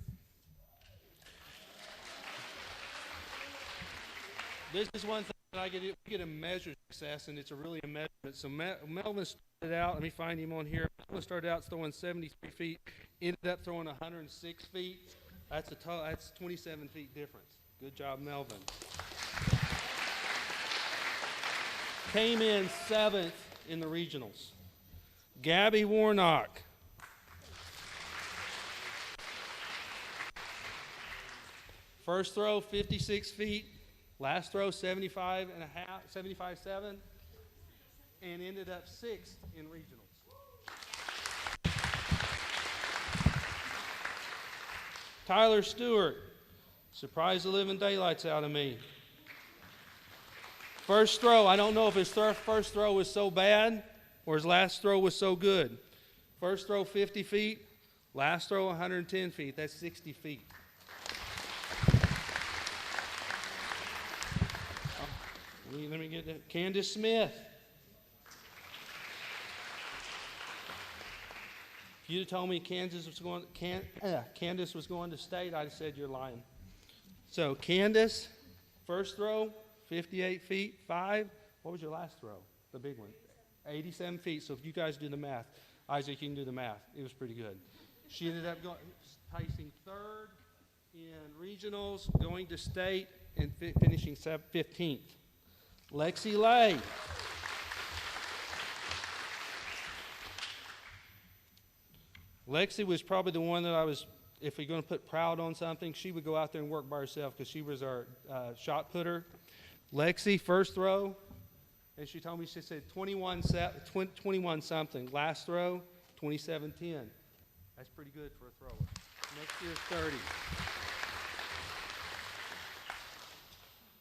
This is one thing that I get a measure success, and it's really a measurement. So Melvin started out, let me find him on here. Melvin started out throwing 73 feet, ended up throwing 106 feet. That's 27 feet difference. Good job, Melvin. Came in 7th in the regionals. Gabby Warnock. First throw, 56 feet. Last throw, 75 and a half, 75.7, and ended up 6th in regionals. Tyler Stewart surprised the living daylights out of me. First throw, I don't know if his first throw was so bad or his last throw was so good. First throw, 50 feet. Last throw, 110 feet. That's 60 feet. Let me get that. Candice Smith. If you'd have told me Candice was going to state, I'd have said you're lying. So Candice, first throw, 58 feet, 5. What was your last throw? The big one. 87 feet. So if you guys do the math, Isaac, you can do the math. It was pretty good. She ended up placing 3rd in regionals, going to state, and finishing 15th. Lexi Lay. Lexi was probably the one that I was, if we're going to put proud on something, she would go out there and work by herself because she was our shot putter. Lexi, first throw, and she told me, she said 21 something. Last throw, 27.10. That's pretty good for a thrower. Next year's 30.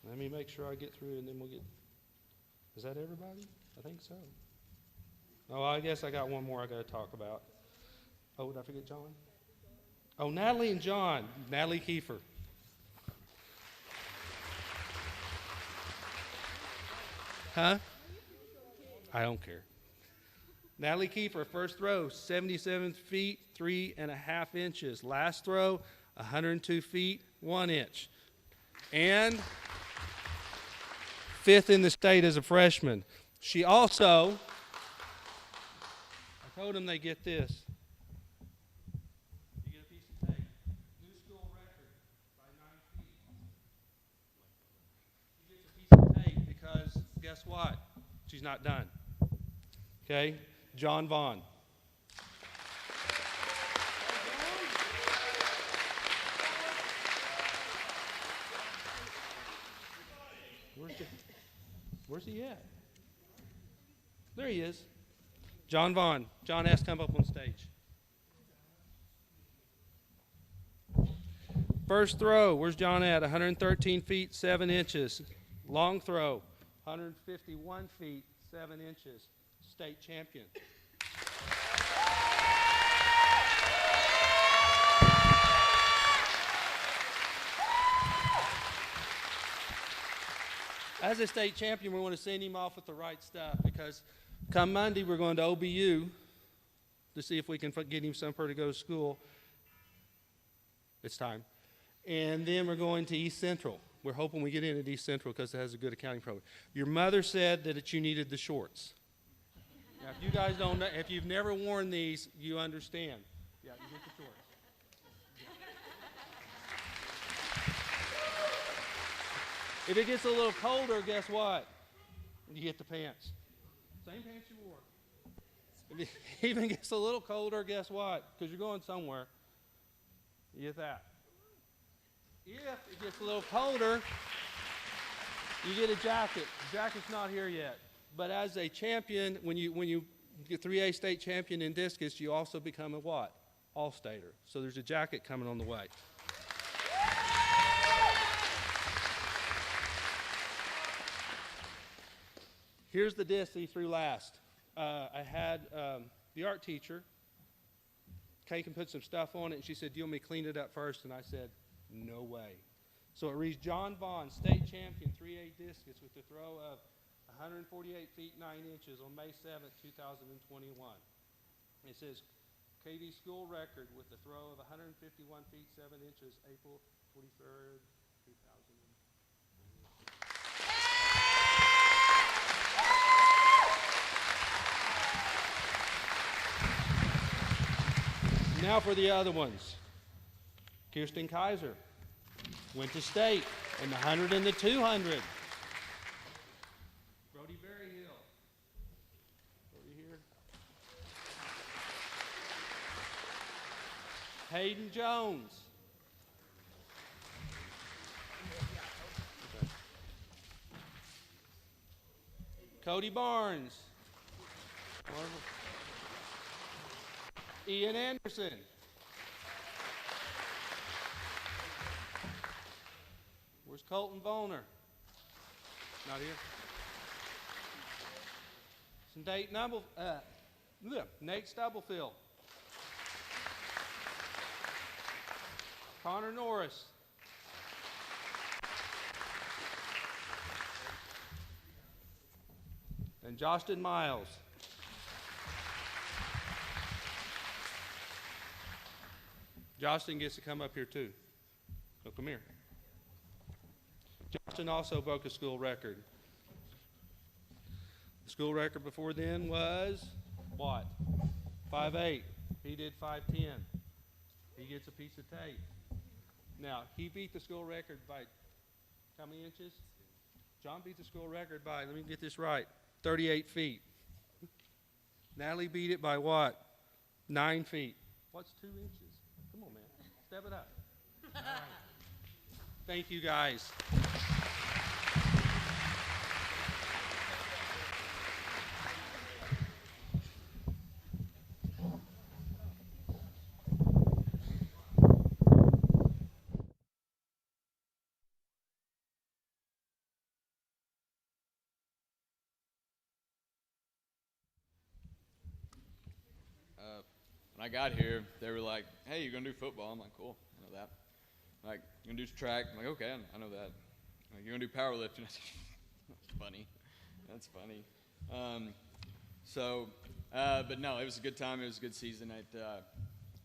Let me make sure I get through and then we'll get, is that everybody? I think so. Oh, I guess I got one more I got to talk about. Oh, did I forget John? Oh, Natalie and John. Natalie Kiefer. Huh? I don't care. Natalie Kiefer, first throw, 77 feet, 3.5 inches. Last throw, 102 feet, 1 inch. And 5th in the state as a freshman. She also, I told them they get this. You get a piece of tape. New school record by 9 feet. She gets a piece of tape because guess what? She's not done. Okay? John Vaughan. Where's he at? There he is. John Vaughan. John has to come up on stage. First throw, where's John at? 113 feet, 7 inches. Long throw, 151 feet, 7 inches. State champion. As a state champion, we want to send him off with the right stuff because come Monday, we're going to OBU to see if we can get him somewhere to go to school. It's time. And then we're going to East Central. We're hoping we get in at East Central because it has a good accounting program. Your mother said that you needed the shorts. Now, if you guys don't know, if you've never worn these, you understand. Yeah, you get the shorts. If it gets a little colder, guess what? You get the pants. Same pants you wore. If it even gets a little colder, guess what? Because you're going somewhere. You get that. If it gets a little colder, you get a jacket. The jacket's not here yet. But as a champion, when you get 3A state champion in discus, you also become a what? All-stater. So there's a jacket coming on the way. Here's the disc he threw last. I had the art teacher. Kay can put some stuff on it, and she said, "Do you want me to clean it up first?" And I said, "No way." So it reads John Vaughan, state champion, 3A discus with the throw of 148 feet 9 inches on May 7th, 2021. It says KV school record with the throw of 151 feet 7 inches, April 23rd, 2000. Now for the other ones. Kirsten Kaiser went to state in the 100 and the 200. Brody Berryhill. Brody here. Hayden Jones. Cody Barnes. Ian Anderson. Where's Colton Balner? Not here. Nate Stubblefield. Connor Norris. And Jostin Miles. Jostin gets to come up here too. So come here. Jostin also broke a school record. The school record before then was what? 5'8". He did 5'10". He gets a piece of tape. Now, he beat the school record by how many inches? John beat the school record by, let me get this right, 38 feet. Natalie beat it by what? 9 feet. What's 2 inches? Come on, man. Step it up. All right. Thank you, guys. When I got here, they were like, hey, you're going to do football? I'm like, cool, I know that. Like, you're going to do track? I'm like, okay, I know that. Like, you're going to do powerlifting? That's funny. That's funny. But no, it was a good time. It was a good season.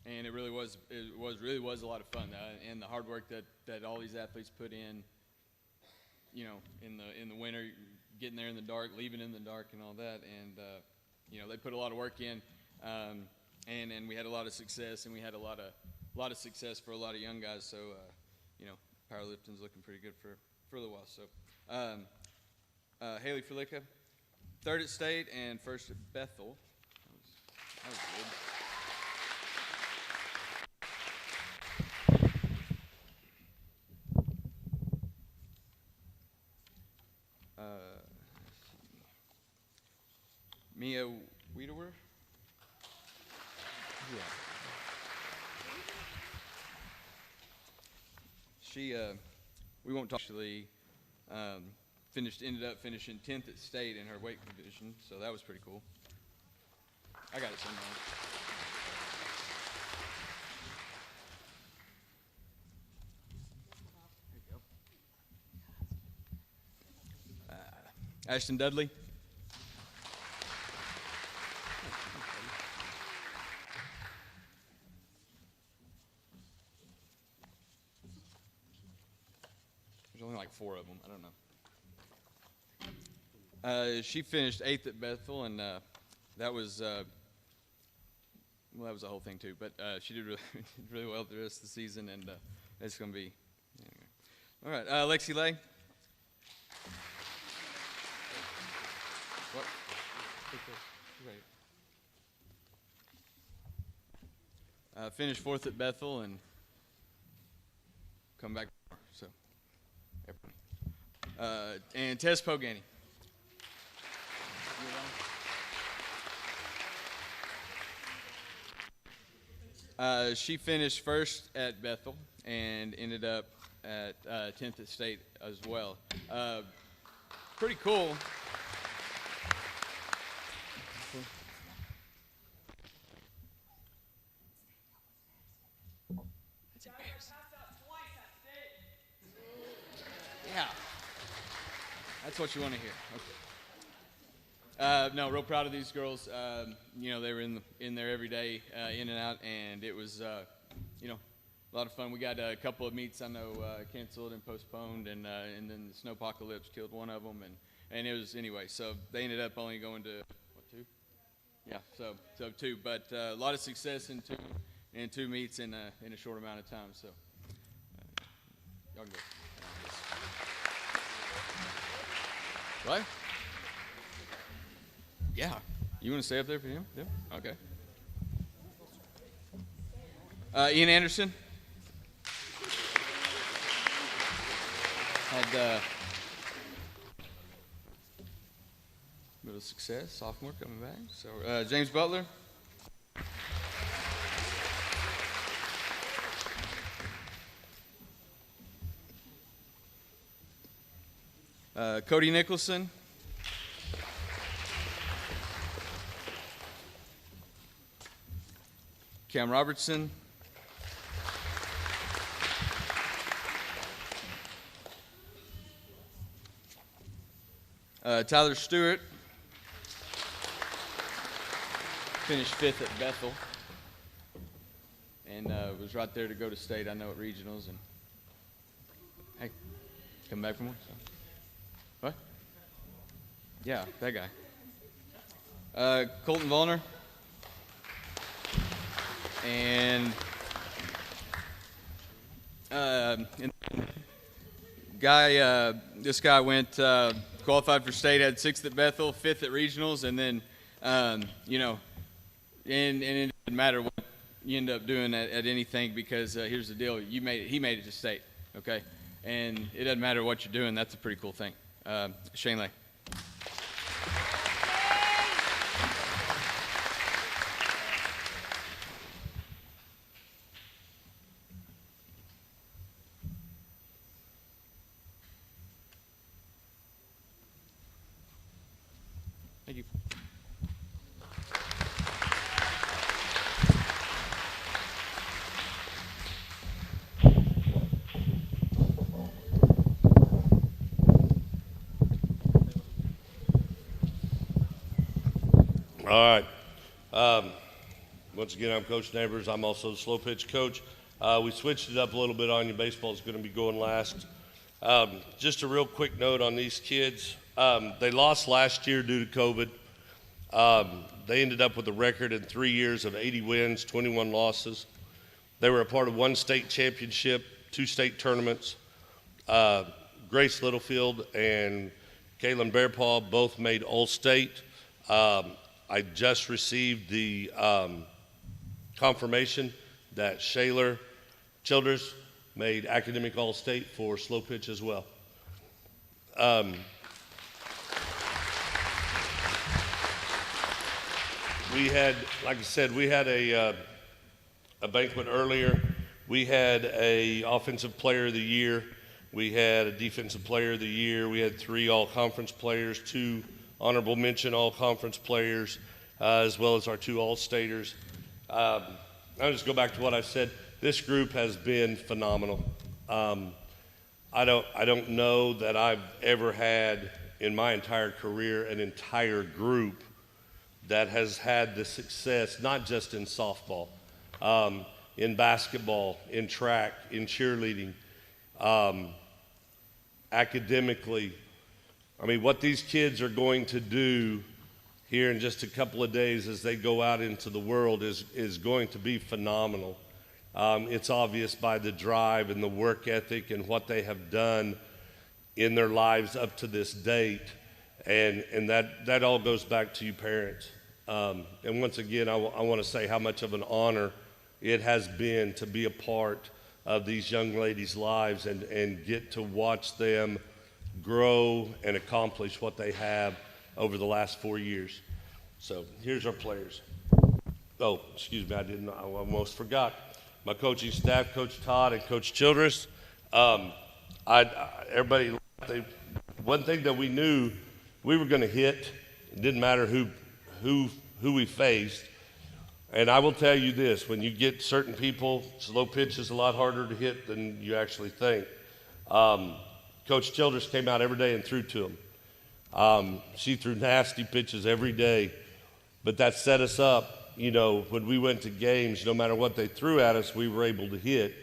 And it really was a lot of fun. And the hard work that all these athletes put in, you know, in the winter, getting there in the dark, leaving in the dark and all that. And, you know, they put a lot of work in. And we had a lot of success, and we had a lot of success for a lot of young guys. So, you know, powerlifting's looking pretty good for a little while. So, Haley Felica, third at state and first at Bethel. That was good. Mia Wiedewer. Yeah. She, we won't talk, actually ended up finishing 10th at state in her weight division, so that was pretty cool. I got it somewhere. There you go. Ashton Dudley. There's only like 4 of them. I don't know. She finished 8th at Bethel, and that was well, that was the whole thing too. But she did really well the rest of the season, and it's going to be anyway. All right, Lexi Lay. What? Finished 4th at Bethel, and come back. So. And Tess Pogani. She finished first at Bethel and ended up at 10th at state as well. Pretty cool. Yeah. That's what you want to hear. Okay. No, real proud of these girls. You know, they were in there every day, in and out, and it was, you know, a lot of fun. We got a couple of meets I know canceled and postponed, and then the snowpocalypse killed one of them, and it was anyway. So they ended up only going to what, 2? Yeah, so 2. But a lot of success in two meets in a short amount of time. So y'all can go. What? Yeah. You want to stay up there for him? Yeah. Okay. Ian Anderson little success, sophomore coming back. So James Butler. Cody Nicholson. Cam Robertson. Tyler Stewart. Finished 5th at Bethel. And was right there to go to state, I know, at regionals. And hey, come back from one. So. What? Yeah, that guy. Colton Balner. And this guy went qualified for state, had 6th at Bethel, 5th at regionals, and then you know, and it didn't matter what you end up doing at anything, because here's the deal: he made it to state, okay, and it doesn't matter what you're doing. That's a pretty cool thing. Shane Lay. Thank you. All right. Once again, I'm Coach Neighbors. I'm also the slow pitch coach. We switched it up a little bit on you. Baseball is going to be going last. Just a real quick note on these kids. They lost last year due to COVID. They ended up with a record in 3 years of 80 wins, 21 losses. They were a part of 1 state championship, 2 state tournaments. Grace Littlefield and Kaylin Bearpaw both made All-State. I just received the confirmation that Shaler Childress made academic All-State for slow pitch as well. We had, like I said, we had a banquet earlier. We had a offensive player of the year. We had a defensive player of the year. We had 3 all-conference players, 2 honorable mention all-conference players, as well as our 2 all-staters. I'll just go back to what I said. This group has been phenomenal. I don't know that I've ever had in my entire career an entire group that has had the success, not just in softball, in basketball, in track, in cheerleading, academically. I mean, what these kids are going to do here in just a couple of days as they go out into the world is going to be phenomenal. It's obvious by the drive and the work ethic and what they have done in their lives up to this date. And that all goes back to you parents. And once again, I want to say how much of an honor it has been to be a part of these young ladies' lives and get to watch them grow and accomplish what they have over the last 4 years. So here's our players. Oh, excuse me, I almost forgot. My coaching staff, Coach Todd and Coach Childress. Everybody, one thing that we knew we were going to hit. It didn't matter who we faced. And I will tell you this, when you get certain people, slow pitch is a lot harder to hit than you actually think. Coach Childress came out every day and threw to them. She threw nasty pitches every day, but that set us up. You know, when we went to games, no matter what they threw at us, we were able to hit.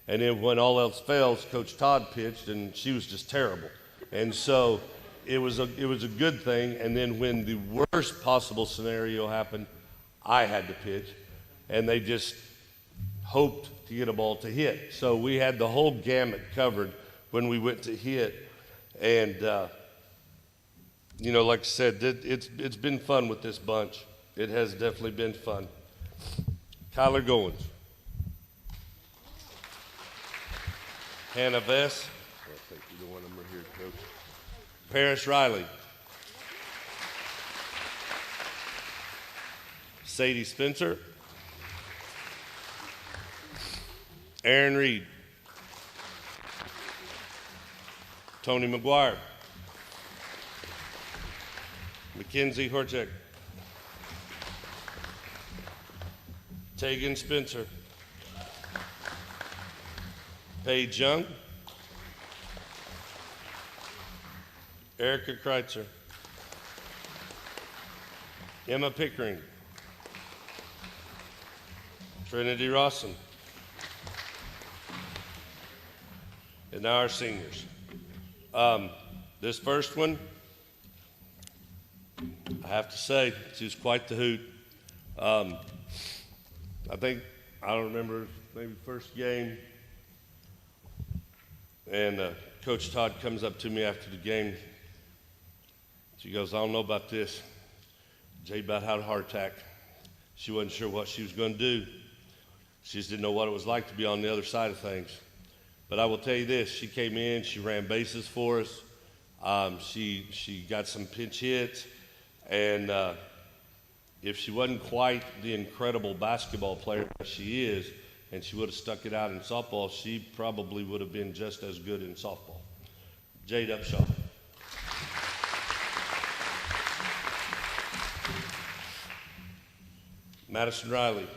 And then when all else fails, Coach Todd pitched, and she was just terrible. And so it was a good thing. And then when the worst possible scenario happened, I had to pitch, and they just hoped to get a ball to hit. So we had the whole gamut covered when we went to hit. And, you know, like I said, it's been fun with this bunch. It has definitely been fun. Kyler Goins. Hannah Vess. I think you don't want them here, Coach. Paris Riley. Sadie Spencer, Aaron Reed, Tony McGuire, Mackenzie Horchek, Tegan Spencer, Paige Young, Erica Kreitzer, Emma Pickering, Trinity Rawson, and now our seniors. This first one, I have to say, she was quite the hoot. I don't remember, maybe first game, and Coach Todd comes up to me after the game. She goes, I don't know about this. Jay about had a heart attack. She wasn't sure what she was going to do. She just didn't know what it was like to be on the other side of things. But I will tell you this, she came in, she ran bases for us. She got some pinch hits, and if she wasn't quite the incredible basketball player she is, and she would have stuck it out in softball, she probably would have been just as good in softball. Jade Upshaw. Madison Riley.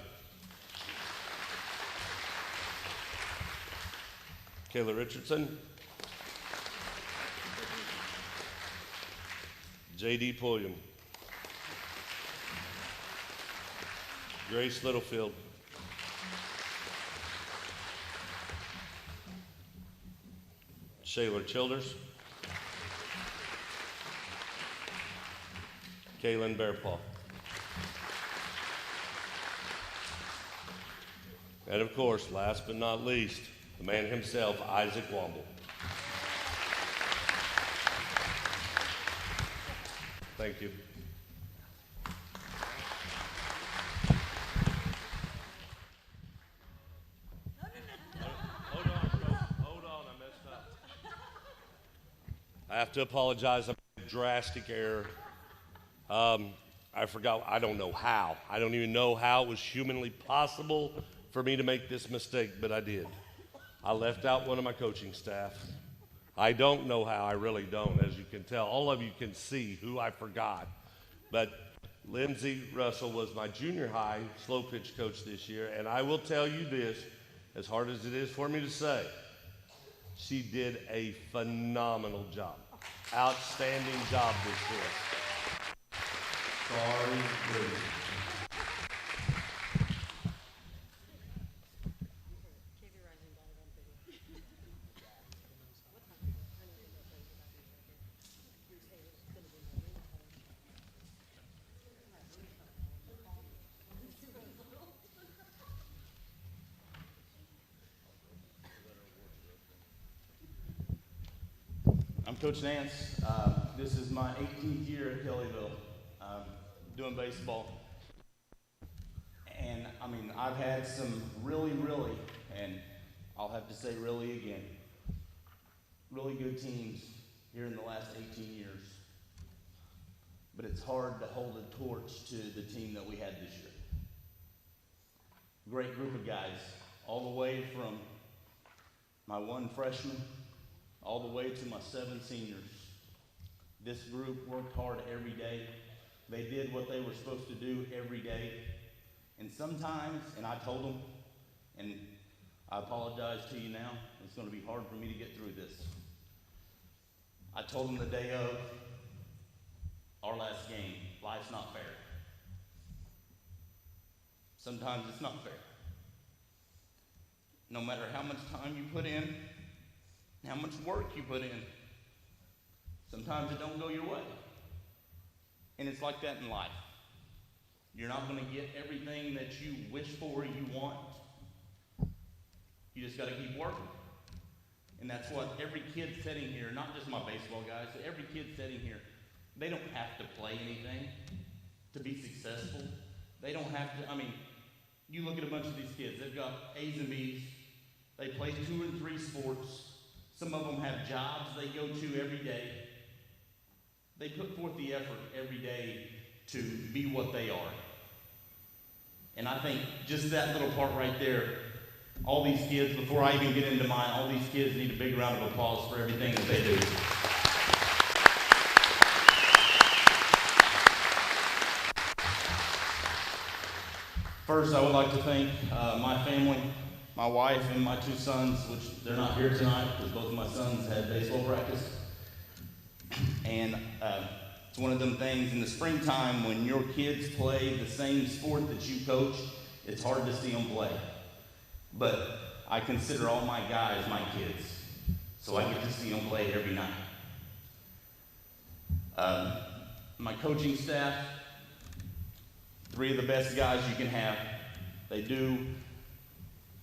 Kayla Richardson. J.D. Pulliam. Grace Littlefield. Shayla Childers. Kaylin Bearpaw. And of course, last but not least, the man himself, Isaac Womble. Thank you. Hold on, I messed up. I have to apologize, I made a drastic error. I forgot, I don't know how. I don't even know how it was humanly possible for me to make this mistake, but I did. I left out one of my coaching staff. I don't know how, I really don't, as you can tell. All of you can see who I forgot. But Lindsay Russell was my junior high slow pitch coach this year, and I will tell you this, as hard as it is for me to say, she did a phenomenal job. Outstanding job this year. Sorry, please. I'm Coach Nance. This is my 18th year at Kellyville, doing baseball. And I mean, I've had some really, and I'll have to say really again, really good teams here in the last 18 years. But it's hard to hold a torch to the team that we had this year. Great group of guys, all the way from my one freshman all the way to my 7 seniors. This group worked hard every day. They did what they were supposed to do every day. And sometimes, and I told them, and I apologize to you now, it's going to be hard for me to get through this. I told them the day of our last game, life's not fair. Sometimes it's not fair. No matter how much time you put in, how much work you put in, sometimes it don't go your way. And it's like that in life. You're not going to get everything that you wish for, you want. You just got to keep working. And that's what every kid sitting here, not just my baseball guys, but every kid sitting here, they don't have to play anything to be successful. They don't have to, I mean, you look at a bunch of these kids, they've got A's and B's, they play 2 and 3 sports. Some of them have jobs they go to every day. They put forth the effort every day to be what they are. And I think just that little part right there, all these kids, before I even get into mine, all these kids need a big round of applause for everything that they do. First, I would like to thank my family, my wife, and my two sons, which they're not here tonight because both of my sons had baseball practice. And it's one of them things in the springtime when your kids play the same sport that you coach, it's hard to see them play. But I consider all my guys my kids, so I get to see them play every night. My coaching staff, 3 of the best guys you can have. They do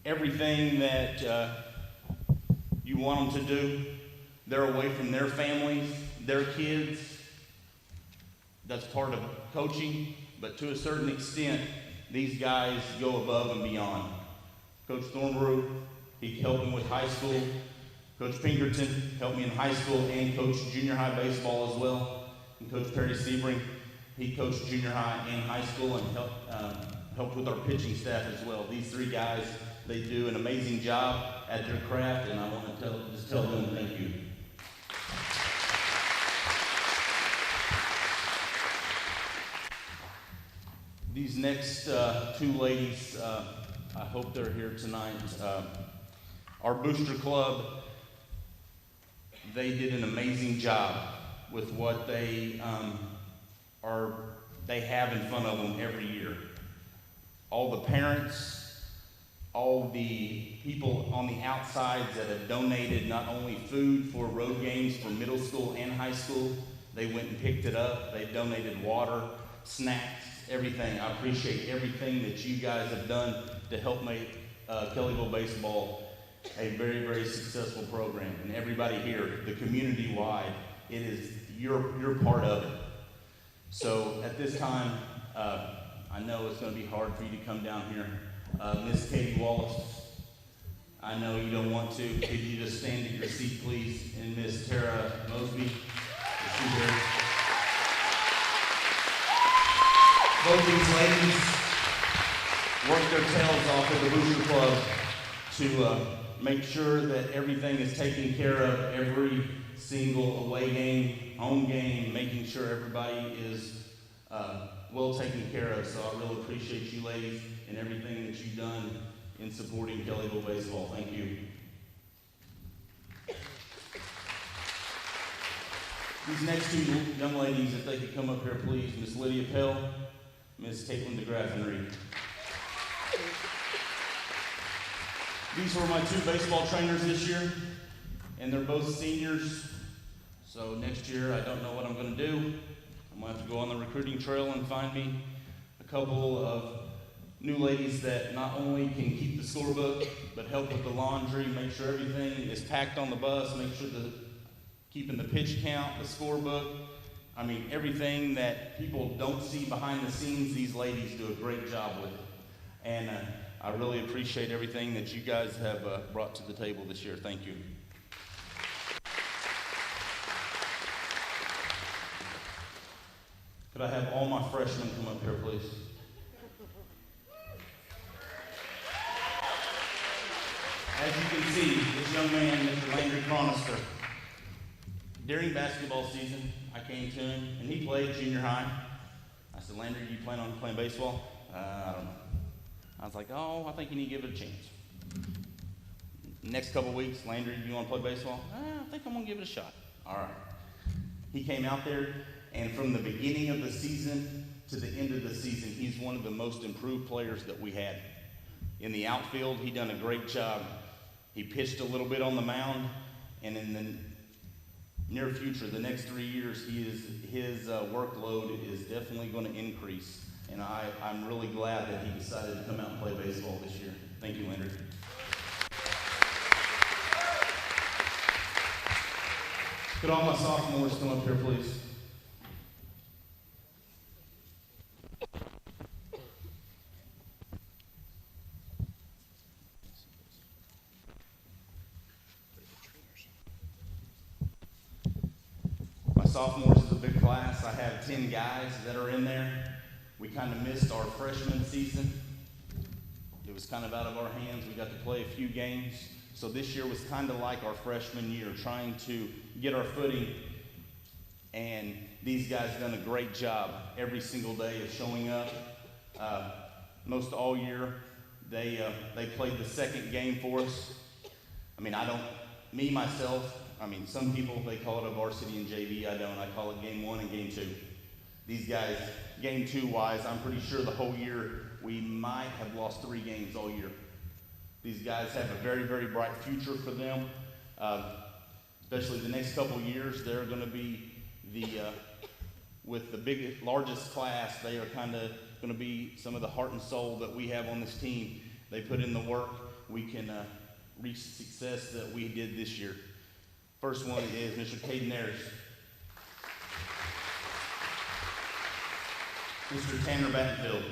everything that you want them to do. They're away from their families, their kids. That's part of coaching, but to a certain extent, these guys go above and beyond. Coach Thornbrew, he helped me with high school. Coach Pinkerton helped me in high school and coached junior high baseball as well. And Coach Perry Sebring, he coached junior high and high school and helped with our pitching staff as well. These 3 guys, they do an amazing job at their craft, and I want to just tell them thank you. These next 2 ladies, I hope they're here tonight. Our booster club, they did an amazing job with what they have in front of them every year. All the parents, all the people on the outsides that have donated not only food for road games for middle school and high school, they went and picked it up. They donated water, snacks, everything. I appreciate everything that you guys have done to help make Kellyville baseball a very, very successful program. And everybody here, the community-wide, it is you're part of it. So at this time, I know it's going to be hard for you to come down here. Miss Katie Wallace, I know you don't want to. Could you just stand at your seat, please? And Miss Tara Mosby, is she here? Both these ladies work their tails off at the Booster Club to make sure that everything is taken care of, every single away game, home game, making sure everybody is well taken care of. So I really appreciate you ladies and everything that you've done in supporting Kellyville baseball. Thank you. These next 2 young ladies, if they could come up here, please. Miss Lydia Pell, Miss Caitlin DeGraff and Reed. These were my 2 baseball trainers this year, and they're both seniors. So next year, I don't know what I'm going to do. I'm going to have to go on the recruiting trail and find me a couple of new ladies that not only can keep the scorebook, but help with the laundry, make sure everything is packed on the bus, make sure keeping the pitch count, the scorebook. I mean, everything that people don't see behind the scenes, these ladies do a great job with it. And I really appreciate everything that you guys have brought to the table this year. Thank you. Could I have all my freshmen come up here, please? As you can see, this young man, Mr. Landry Cronister, during basketball season, I came to him, and he played junior high. I said, Landry, do you plan on playing baseball? I don't know. I was like, oh, I think you need to give it a chance. Next couple weeks, Landry, do you want to play baseball? I think I'm going to give it a shot. All right. He came out there, and from the beginning of the season to the end of the season, he's one of the most improved players that we had. In the outfield, he done a great job. He pitched a little bit on the mound, and in the near future, the next 3 years, his workload is definitely going to increase. And I'm really glad that he decided to come out and play baseball this year. Thank you, Landry. Could all my sophomores come up here, please? My sophomores is a big class. I have 10 guys that are in there. We kind of missed our freshman season, was kind of out of our hands. We got to play a few games. So this year was kind of like our freshman year, trying to get our footing. And these guys done a great job every single day of showing up. Most all year, they played the second game for us. I mean, myself, some people, they call it a varsity and JV. I don't. I call it game 1 and game 2. These guys, game 2 wise, I'm pretty sure the whole year we might have lost 3 games all year. These guys have a very, very bright future for them. Especially the next couple years, they're going to be with the largest class, they are kind of going to be some of the heart and soul that we have on this team. They put in the work. We can reach the success that we did this year. First one is Mr. Cadence Ayers. Mr. Tanner Battenfield.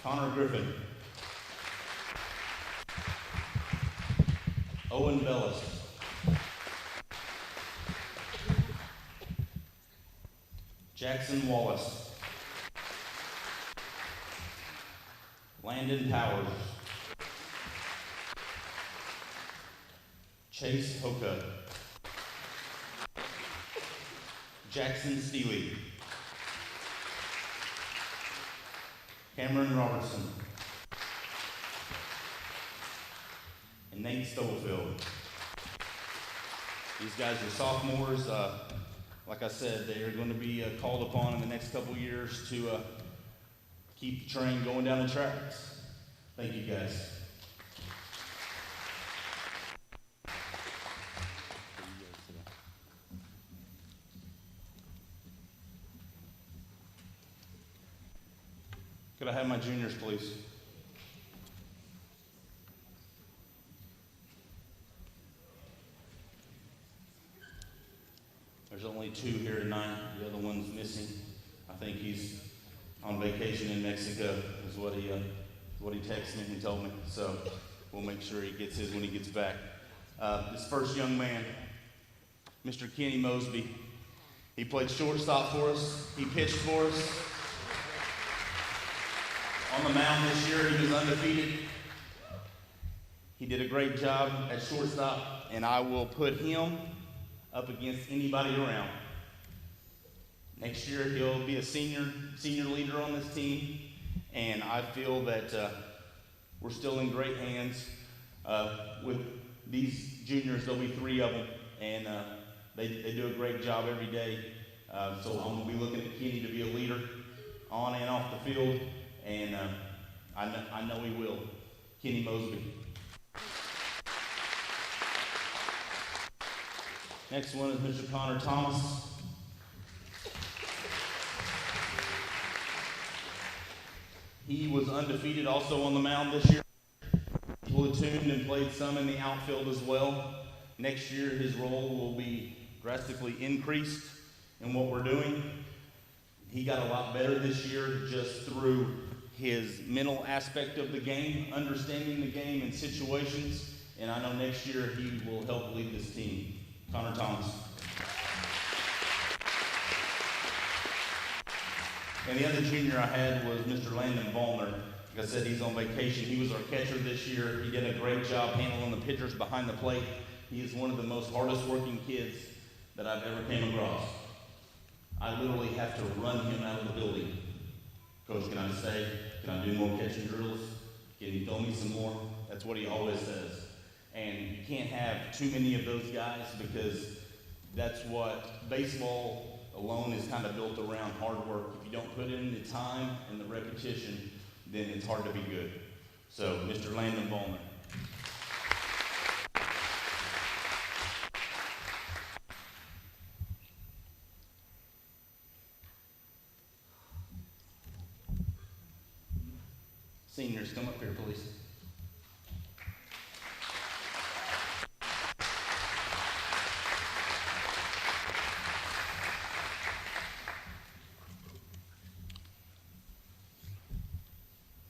Connor Griffin. Owen Bellis. Jackson Wallace. Landon Powers. Chase Hoka. Jackson Steely. Cameron Robertson. And Nate Stubblefield. These guys are sophomores. Like I said, they are going to be called upon in the next couple years to keep the train going down the tracks. Thank you, guys. Could I have my juniors, please? There's only 2 here tonight. The other one's missing. I think he's on vacation in Mexico, is what he texted me and told me. So we'll make sure he gets his when he gets back. This first young man, Mr. Kenny Mosby, he played shortstop for us. He pitched for us. On the mound this year, he was undefeated. He did a great job at shortstop, and I will put him up against anybody around. Next year, he'll be a senior leader on this team, and I feel that we're still in great hands. With these juniors, there'll be 3 of them, and they do a great job every day. So I'm going to be looking at Kenny to be a leader on and off the field, and I know he will. Kenny Mosby. Next one is Mr. Connor Thomas. He was undefeated also on the mound this year. Platooned and played some in the outfield as well. Next year, his role will be drastically increased in what we're doing. He got a lot better this year just through his mental aspect of the game, understanding the game and situations, and I know next year he will help lead this team. Connor Thomas. And the other junior I had was Mr. Landon Balner. Like I said, he's on vacation. He was our catcher this year. He did a great job handling the pitchers behind the plate. He is one of the most hardest working kids that I've ever came across. I literally have to run him out of the building. Coach, can I stay? Can I do more catching drills? Can you throw me some more? That's what he always says. And you can't have too many of those guys because that's what baseball alone is kind of built around hard work. If you don't put in the time and the repetition, then it's hard to be good. So, Mr. Landon Balner. Seniors, come up here, please.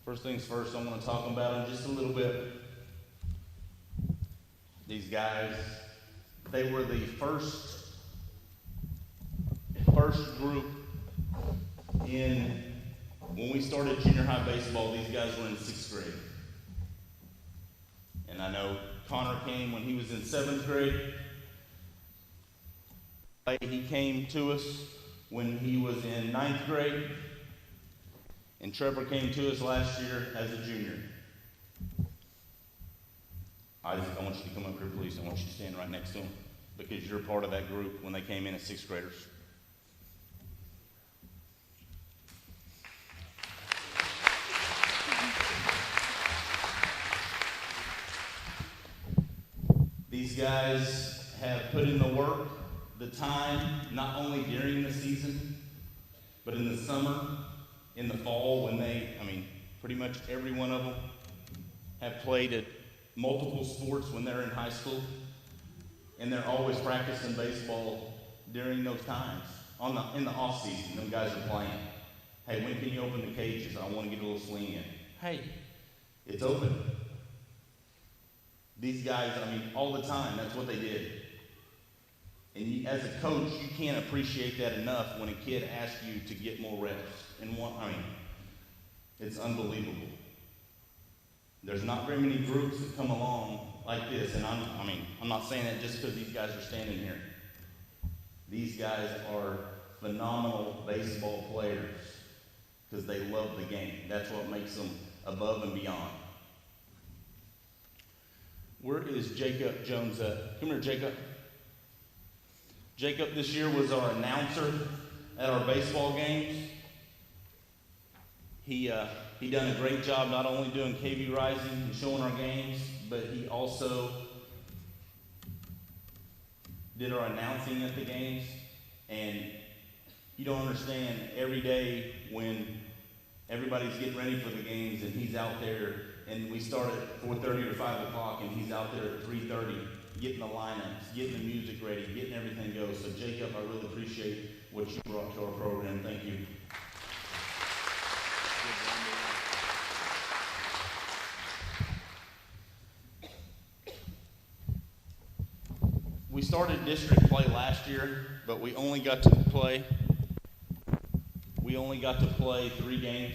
First things first, I want to talk about them just a little bit. These guys, they were the first group in When we started junior high baseball, these guys were in 6th grade. And I know Connor came when he was in 7th grade. He came to us when he was in 9th grade. And Trevor came to us last year as a junior. I want you to come up here, please. I want you to stand right next to him because you're part of that group when they came in as 6th graders. These guys have put in the work, the time, not only during the season, but in the summer, in the fall, when pretty much every one of them have played at multiple sports when they're in high school, and they're always practicing baseball during those times. In the off season, them guys are playing. Hey, when can you open the cages? I want to get a little swing in. Hey, it's open. These guys, all the time, that's what they did. And as a coach, you can't appreciate that enough when a kid asks you to get more reps. It's unbelievable. There's not very many groups that come along like this, and I'm not saying that just because these guys are standing here. These guys are phenomenal baseball players because they love the game. That's what makes them above and beyond. Where is Jacob Jones at? Come here, Jacob. Jacob this year was our announcer at our baseball games. He done a great job not only doing KV Rising and showing our games, but he also did our announcing at the games. And you don't understand, every day when everybody's getting ready for the games and he's out there, and we start at 4:30 or 5 o'clock, and he's out there at 3:30 getting the lineups, getting the music ready, getting everything go. So Jacob, I really appreciate what you brought to our program. Thank you. We started district play last year, but we only got to play 3 games,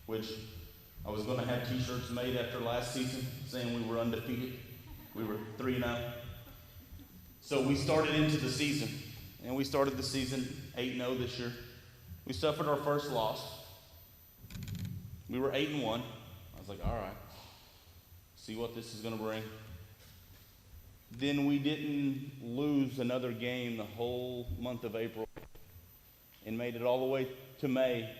which I was going to have t-shirts made after last season saying we were undefeated. We were 3-0. So we started into the season, and we started the season 8-0 this year. We suffered our first loss. We were 8-1. I was like, all right, see what this is going to bring. Then we didn't lose another game the whole month of April and made it all the way to May.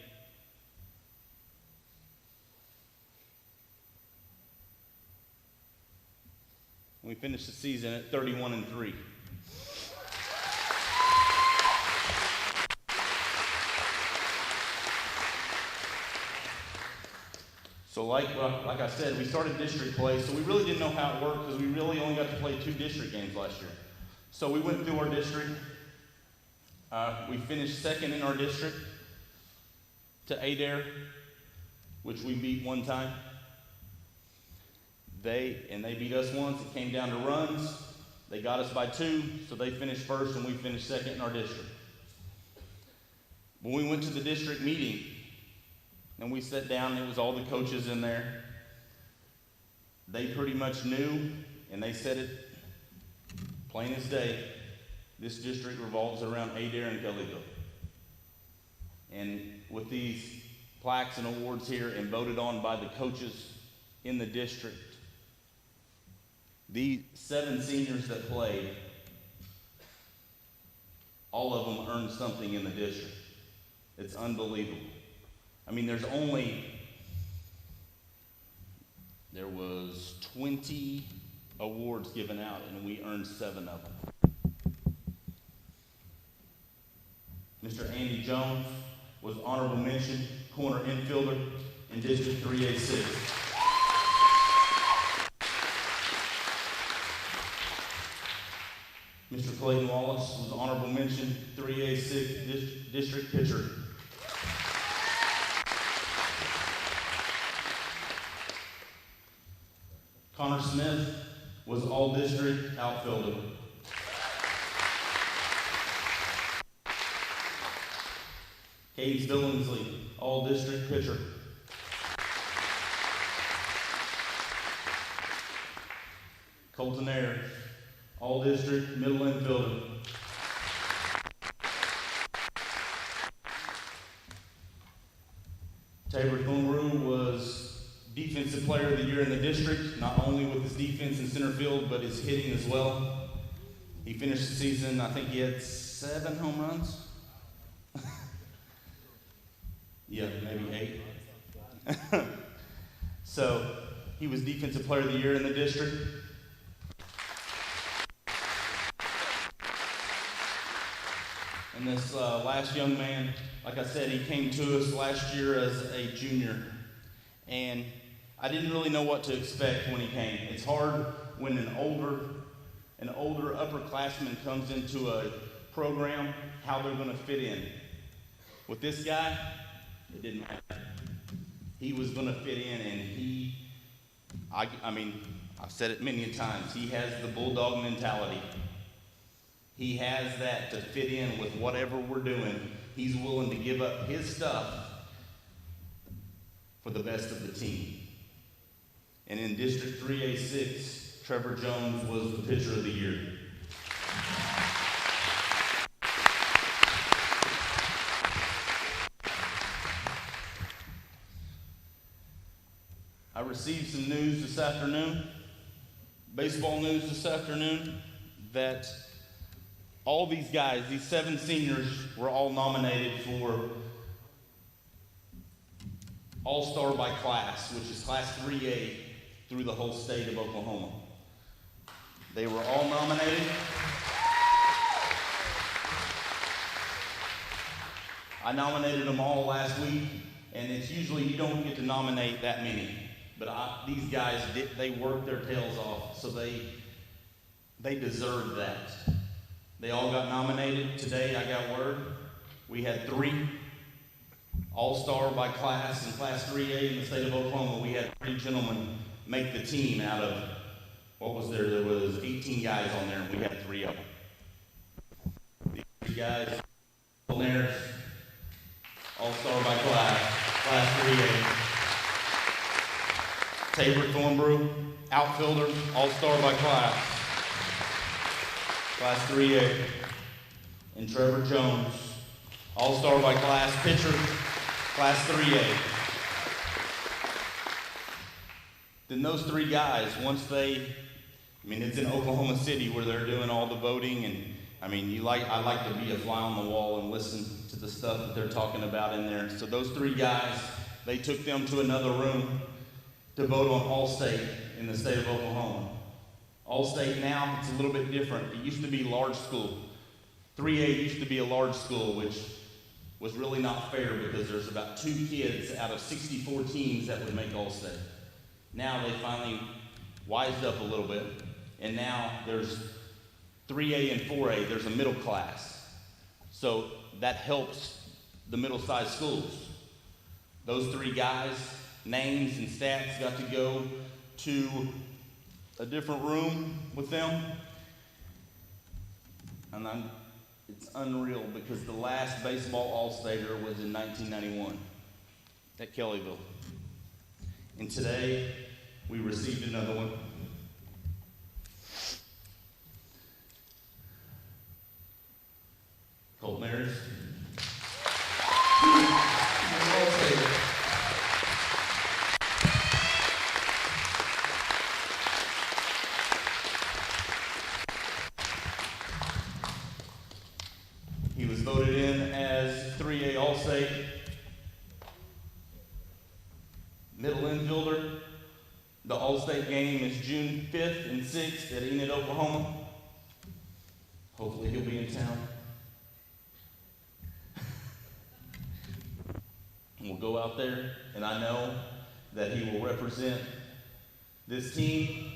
We finished the season at 31-3. So like I said, we started district play, so we really didn't know how it worked because we really only got to play 2 district games last year. So we went through our district. We finished second in our district to Adair, which we beat 1 time. They beat us once. It came down to runs. They got us by 2, so they finished first and we finished second in our district. When we went to the district meeting and we sat down, and it was all the coaches in there. They pretty much knew, and they said it plain as day, this district revolves around Adair and Kellyville. And with these plaques and awards here and voted on by the coaches in the district, the 7 seniors that played, all of them earned something in the district. It's unbelievable. There was 20 awards given out, and we earned 7 of them. Mr. Andy Jones was honorable mention, corner infielder in District 3A6. Mr. Clayton Wallace was honorable mention, 3A6 district pitcher. Conor Smith was all-district outfielder. Cadence Billingsley, all-district pitcher. Colton Ayers, all-district middle infielder. Tabor Thornbrew was Defensive Player of the Year in the district, not only with his defense in center field, but his hitting as well. He finished the season, I think he had 7 home runs. Yeah, maybe 8. So he was Defensive Player of the Year in the district. And this last young man, like I said, he came to us last year as a junior. And I didn't really know what to expect when he came. It's hard when an older upperclassman comes into a program, how they're going to fit in. With this guy, it didn't matter. He was going to fit in, and I mean, I've said it many times, he has the bulldog mentality. He has that to fit in with whatever we're doing. He's willing to give up his stuff for the best of the team. And in District 3A6, Trevor Jones was the pitcher of the year. I received some news this afternoon, baseball news this afternoon, that all these guys, these 7 seniors, were all nominated for All-Star by Class, which is Class 3A through the whole state of Oklahoma. They were all nominated. I nominated them all last week, and it's usually you don't get to nominate that many. But these guys, they worked their tails off, so they deserved that. They all got nominated. Today I got word. We had 3 All-Star by class in Class 3A in the state of Oklahoma. We had 3 gentlemen make the team out of, what was there? There was 18 guys on there, and we had 3 of them. These 3 guys, Colton Ayers, All-Star by class, Class 3A. Tabor Thornbrew, outfielder, All-Star by class, Class 3A. And Trevor Jones, All-Star by class, pitcher, Class 3A. Then those 3 guys, once it's in Oklahoma City where they're doing all the voting, and I like to be a fly on the wall and listen to the stuff that they're talking about in there. So those 3 guys, they took them to another room to vote on All-State in the state of Oklahoma. All-State now, it's a little bit different. It used to be large school. 3A used to be a large school, which was really not fair because there's about 2 kids out of 64 teams that would make All-State. Now they finally wised up a little bit, and now there's 3A and 4A, there's a middle class. So that helps the middle-sized schools. Those 3 guys, names and stats, got to go to a different room with them. And it's unreal because the last baseball All-Stater was in 1991 at Kellyville. And today, we received another one. Colton Ayers. All-Stater. He was voted in as 3A All-State, middle infielder. The All-State game is June 5th and 6th at Enid, Oklahoma. Hopefully he'll be in town. And we'll go out there, and I know that he will represent this team,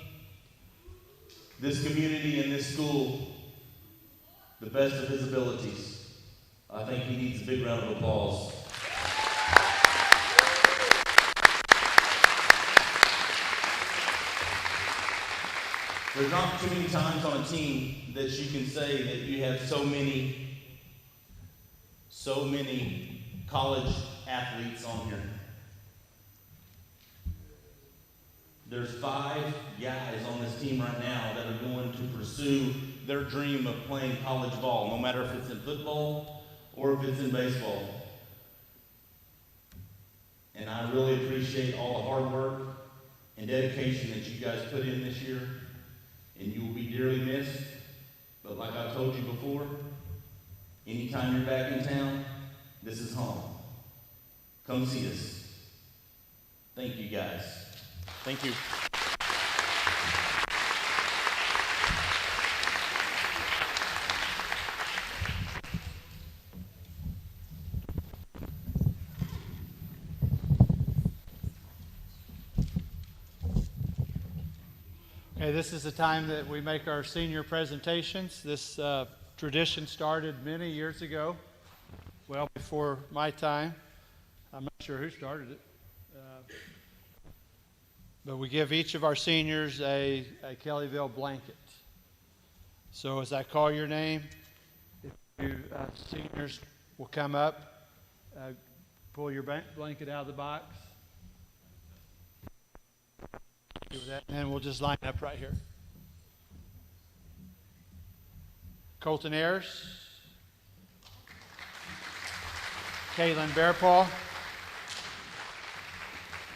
this community, and this school the best of his abilities. I think he needs a big round of applause. There's not too many times on a team that you can say that you have so many college athletes on here. There's 5 guys on this team right now that are going to pursue their dream of playing college ball, no matter if it's in football or if it's in baseball. And I really appreciate all the hard work and dedication that you guys put in this year, and you will be dearly missed. But like I've told you before, anytime you're back in town, this is home. Come see us. Thank you, guys. Thank you. Okay, this is the time that we make our senior presentations. This tradition started many years ago, well before my time. I'm not sure who started it. But we give each of our seniors a Kellyville blanket. So as I call your name, if you seniors will come up, pull your blanket out of the box. Do that, and then we'll just line up right here. Colton Ayers, Caitlin Bearpaw,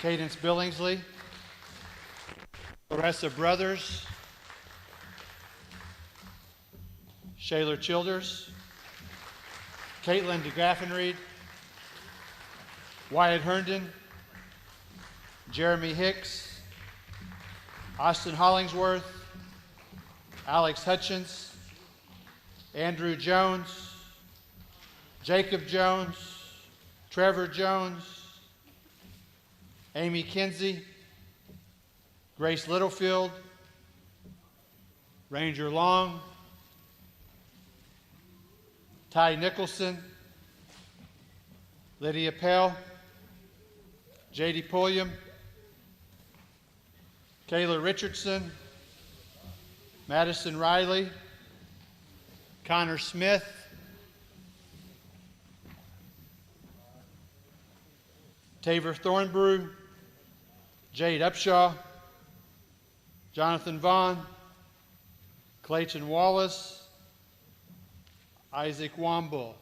Cadence Billingsley, Larissa Brothers, Shayla Childers, Caitlin DeGraffenreed, Wyatt Herndon, Jeremy Hicks, Austin Hollingsworth, Alex Hutchins, Andrew Jones, Jacob Jones, Trevor Jones, Amy Kinsey, Grace Littlefield, Ranger Long, Ty Nicholson, Lydia Pell, J.D. Pulliam, Kayla Richardson, Madison Riley, Conor Smith, Taver Thornbrew, Jade Upshaw, Jonathan Vaughan, Clayton Wallace, Isaac Womble.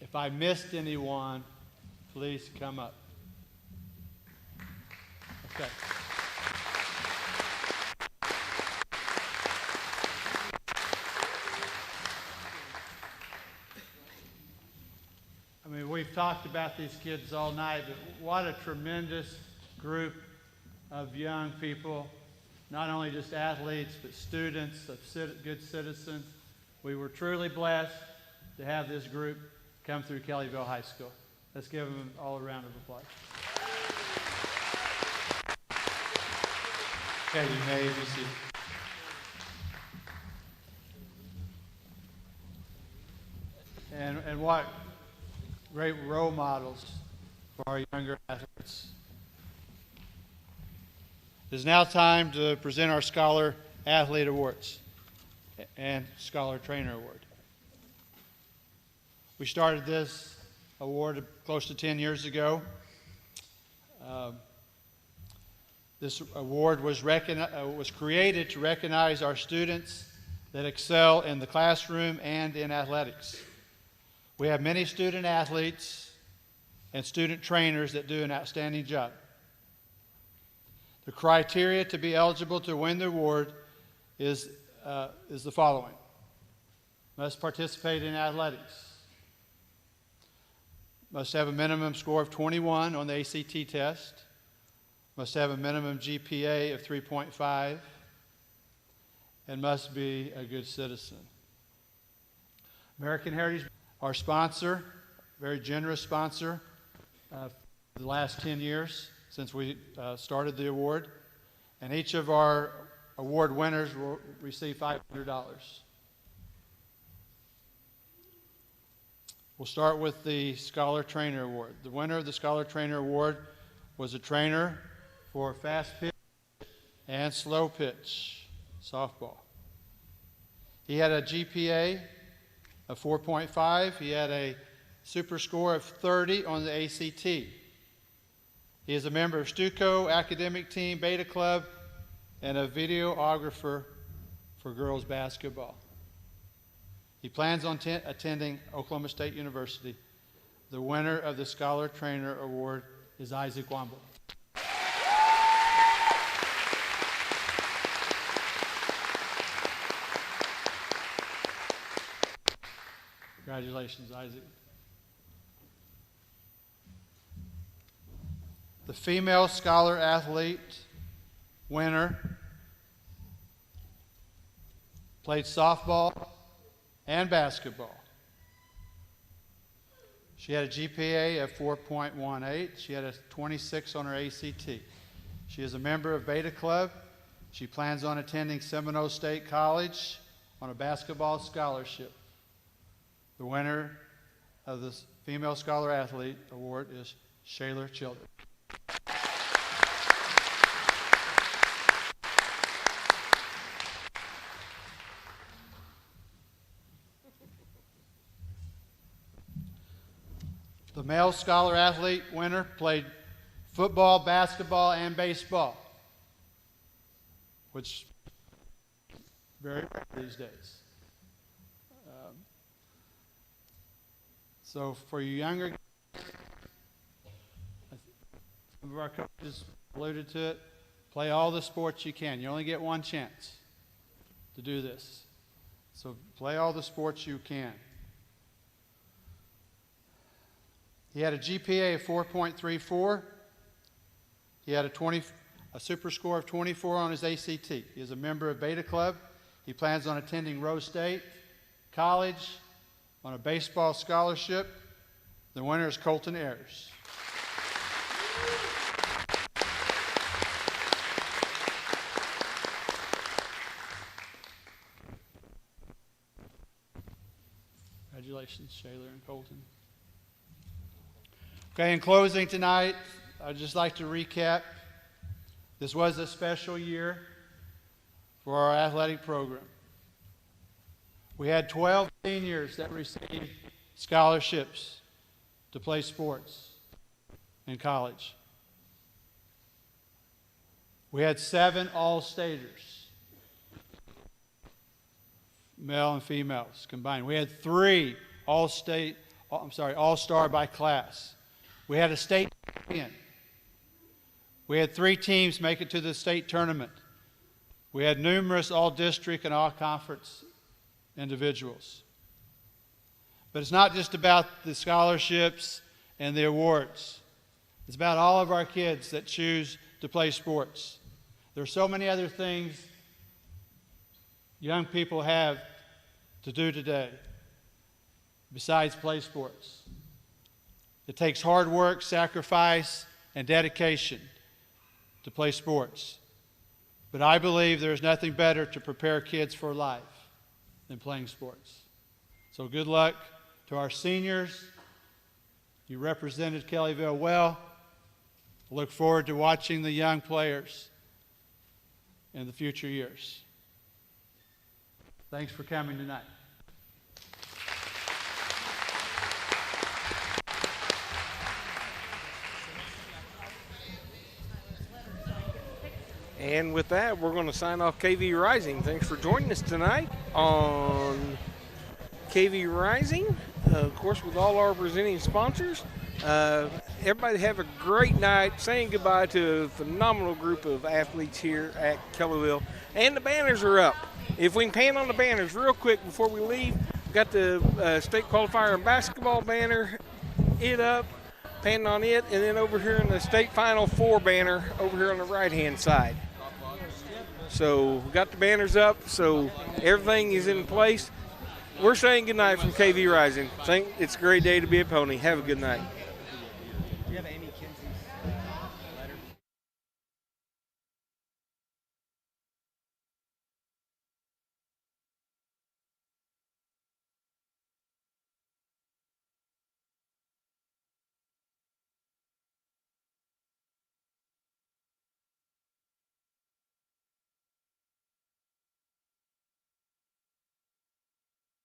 If I missed anyone, please come up. Okay. I mean, we've talked about these kids all night, but what a tremendous group of young people, not only just athletes, but students, good citizens. We were truly blessed to have this group come through Kellyville High School. Let's give them all a round of applause. Okay, you may be seated. And what great role models for our younger athletes. It is now time to present our Scholar Athlete Awards and Scholar Trainer Award. We started this award close to 10 years ago. This award was created to recognize our students that excel in the classroom and in athletics. We have many student athletes and student trainers that do an outstanding job. The criteria to be eligible to win the award is the following. Must participate in athletics. Must have a minimum score of 21 on the ACT test. Must have a minimum GPA of 3.5. And must be a good citizen. American Heritage, our sponsor, very generous sponsor for the last 10 years since we started the award. And each of our award winners will receive $500. We'll start with the Scholar Trainer Award. The winner of the Scholar Trainer Award was a trainer for fast pitch and slow pitch softball. He had a GPA of 4.5. He had a super score of 30 on the ACT. He is a member of Stuco Academic Team, Beta Club, and a videographer for girls basketball. He plans on attending Oklahoma State University. The winner of the Scholar Trainer Award is Isaac Womble. Congratulations, Isaac. The female scholar athlete winner played softball and basketball. She had a GPA of 4.18. She had a 26 on her ACT. She is a member of Beta Club. She plans on attending Seminole State College on a basketball scholarship. The winner of the Female Scholar Athlete Award is Shayla Children. The Male Scholar Athlete winner played football, basketball, and baseball, which very rare these days. So for you younger guys, some of our coaches alluded to it, play all the sports you can. You only get one chance to do this. So play all the sports you can. He had a GPA of 4.34. He had a super score of 24 on his ACT. He is a member of Beta Club. He plans on attending Rose State College on a baseball scholarship. The winner is Colton Ayers. Congratulations, Shayla and Colton. Okay, in closing tonight, I'd just like to recap. This was a special year for our athletic program. We had 12 seniors that received scholarships to play sports in college. We had 7 all-staters, male and females combined. We had 3 all-star by class. We had a state champion. We had 3 teams make it to the state tournament. We had numerous all-district and all-conference individuals. But it's not just about the scholarships and the awards. It's about all of our kids that choose to play sports. There are so many other things young people have to do today besides play sports. It takes hard work, sacrifice, and dedication to play sports. But I believe there's nothing better to prepare kids for life than playing sports. So good luck to our seniors. You represented Kellyville well. I look forward to watching the young players in the future years. Thanks for coming tonight. And with that, we're going to sign off KV Rising. Thanks for joining us tonight on KV Rising, of course, with all our presenting sponsors. Everybody have a great night, saying goodbye to a phenomenal group of athletes here at Kellyville. And the banners are up. If we can pan on the banners real quick before we leave, we've got the state qualifier and basketball banner, it up, pan on it, and then over here in the state final 4 banner over here on the right-hand side. So we got the banners up, so everything is in place. We're saying goodnight from KV Rising. It's a great day to be a pony. Have a good night. Do you have Amy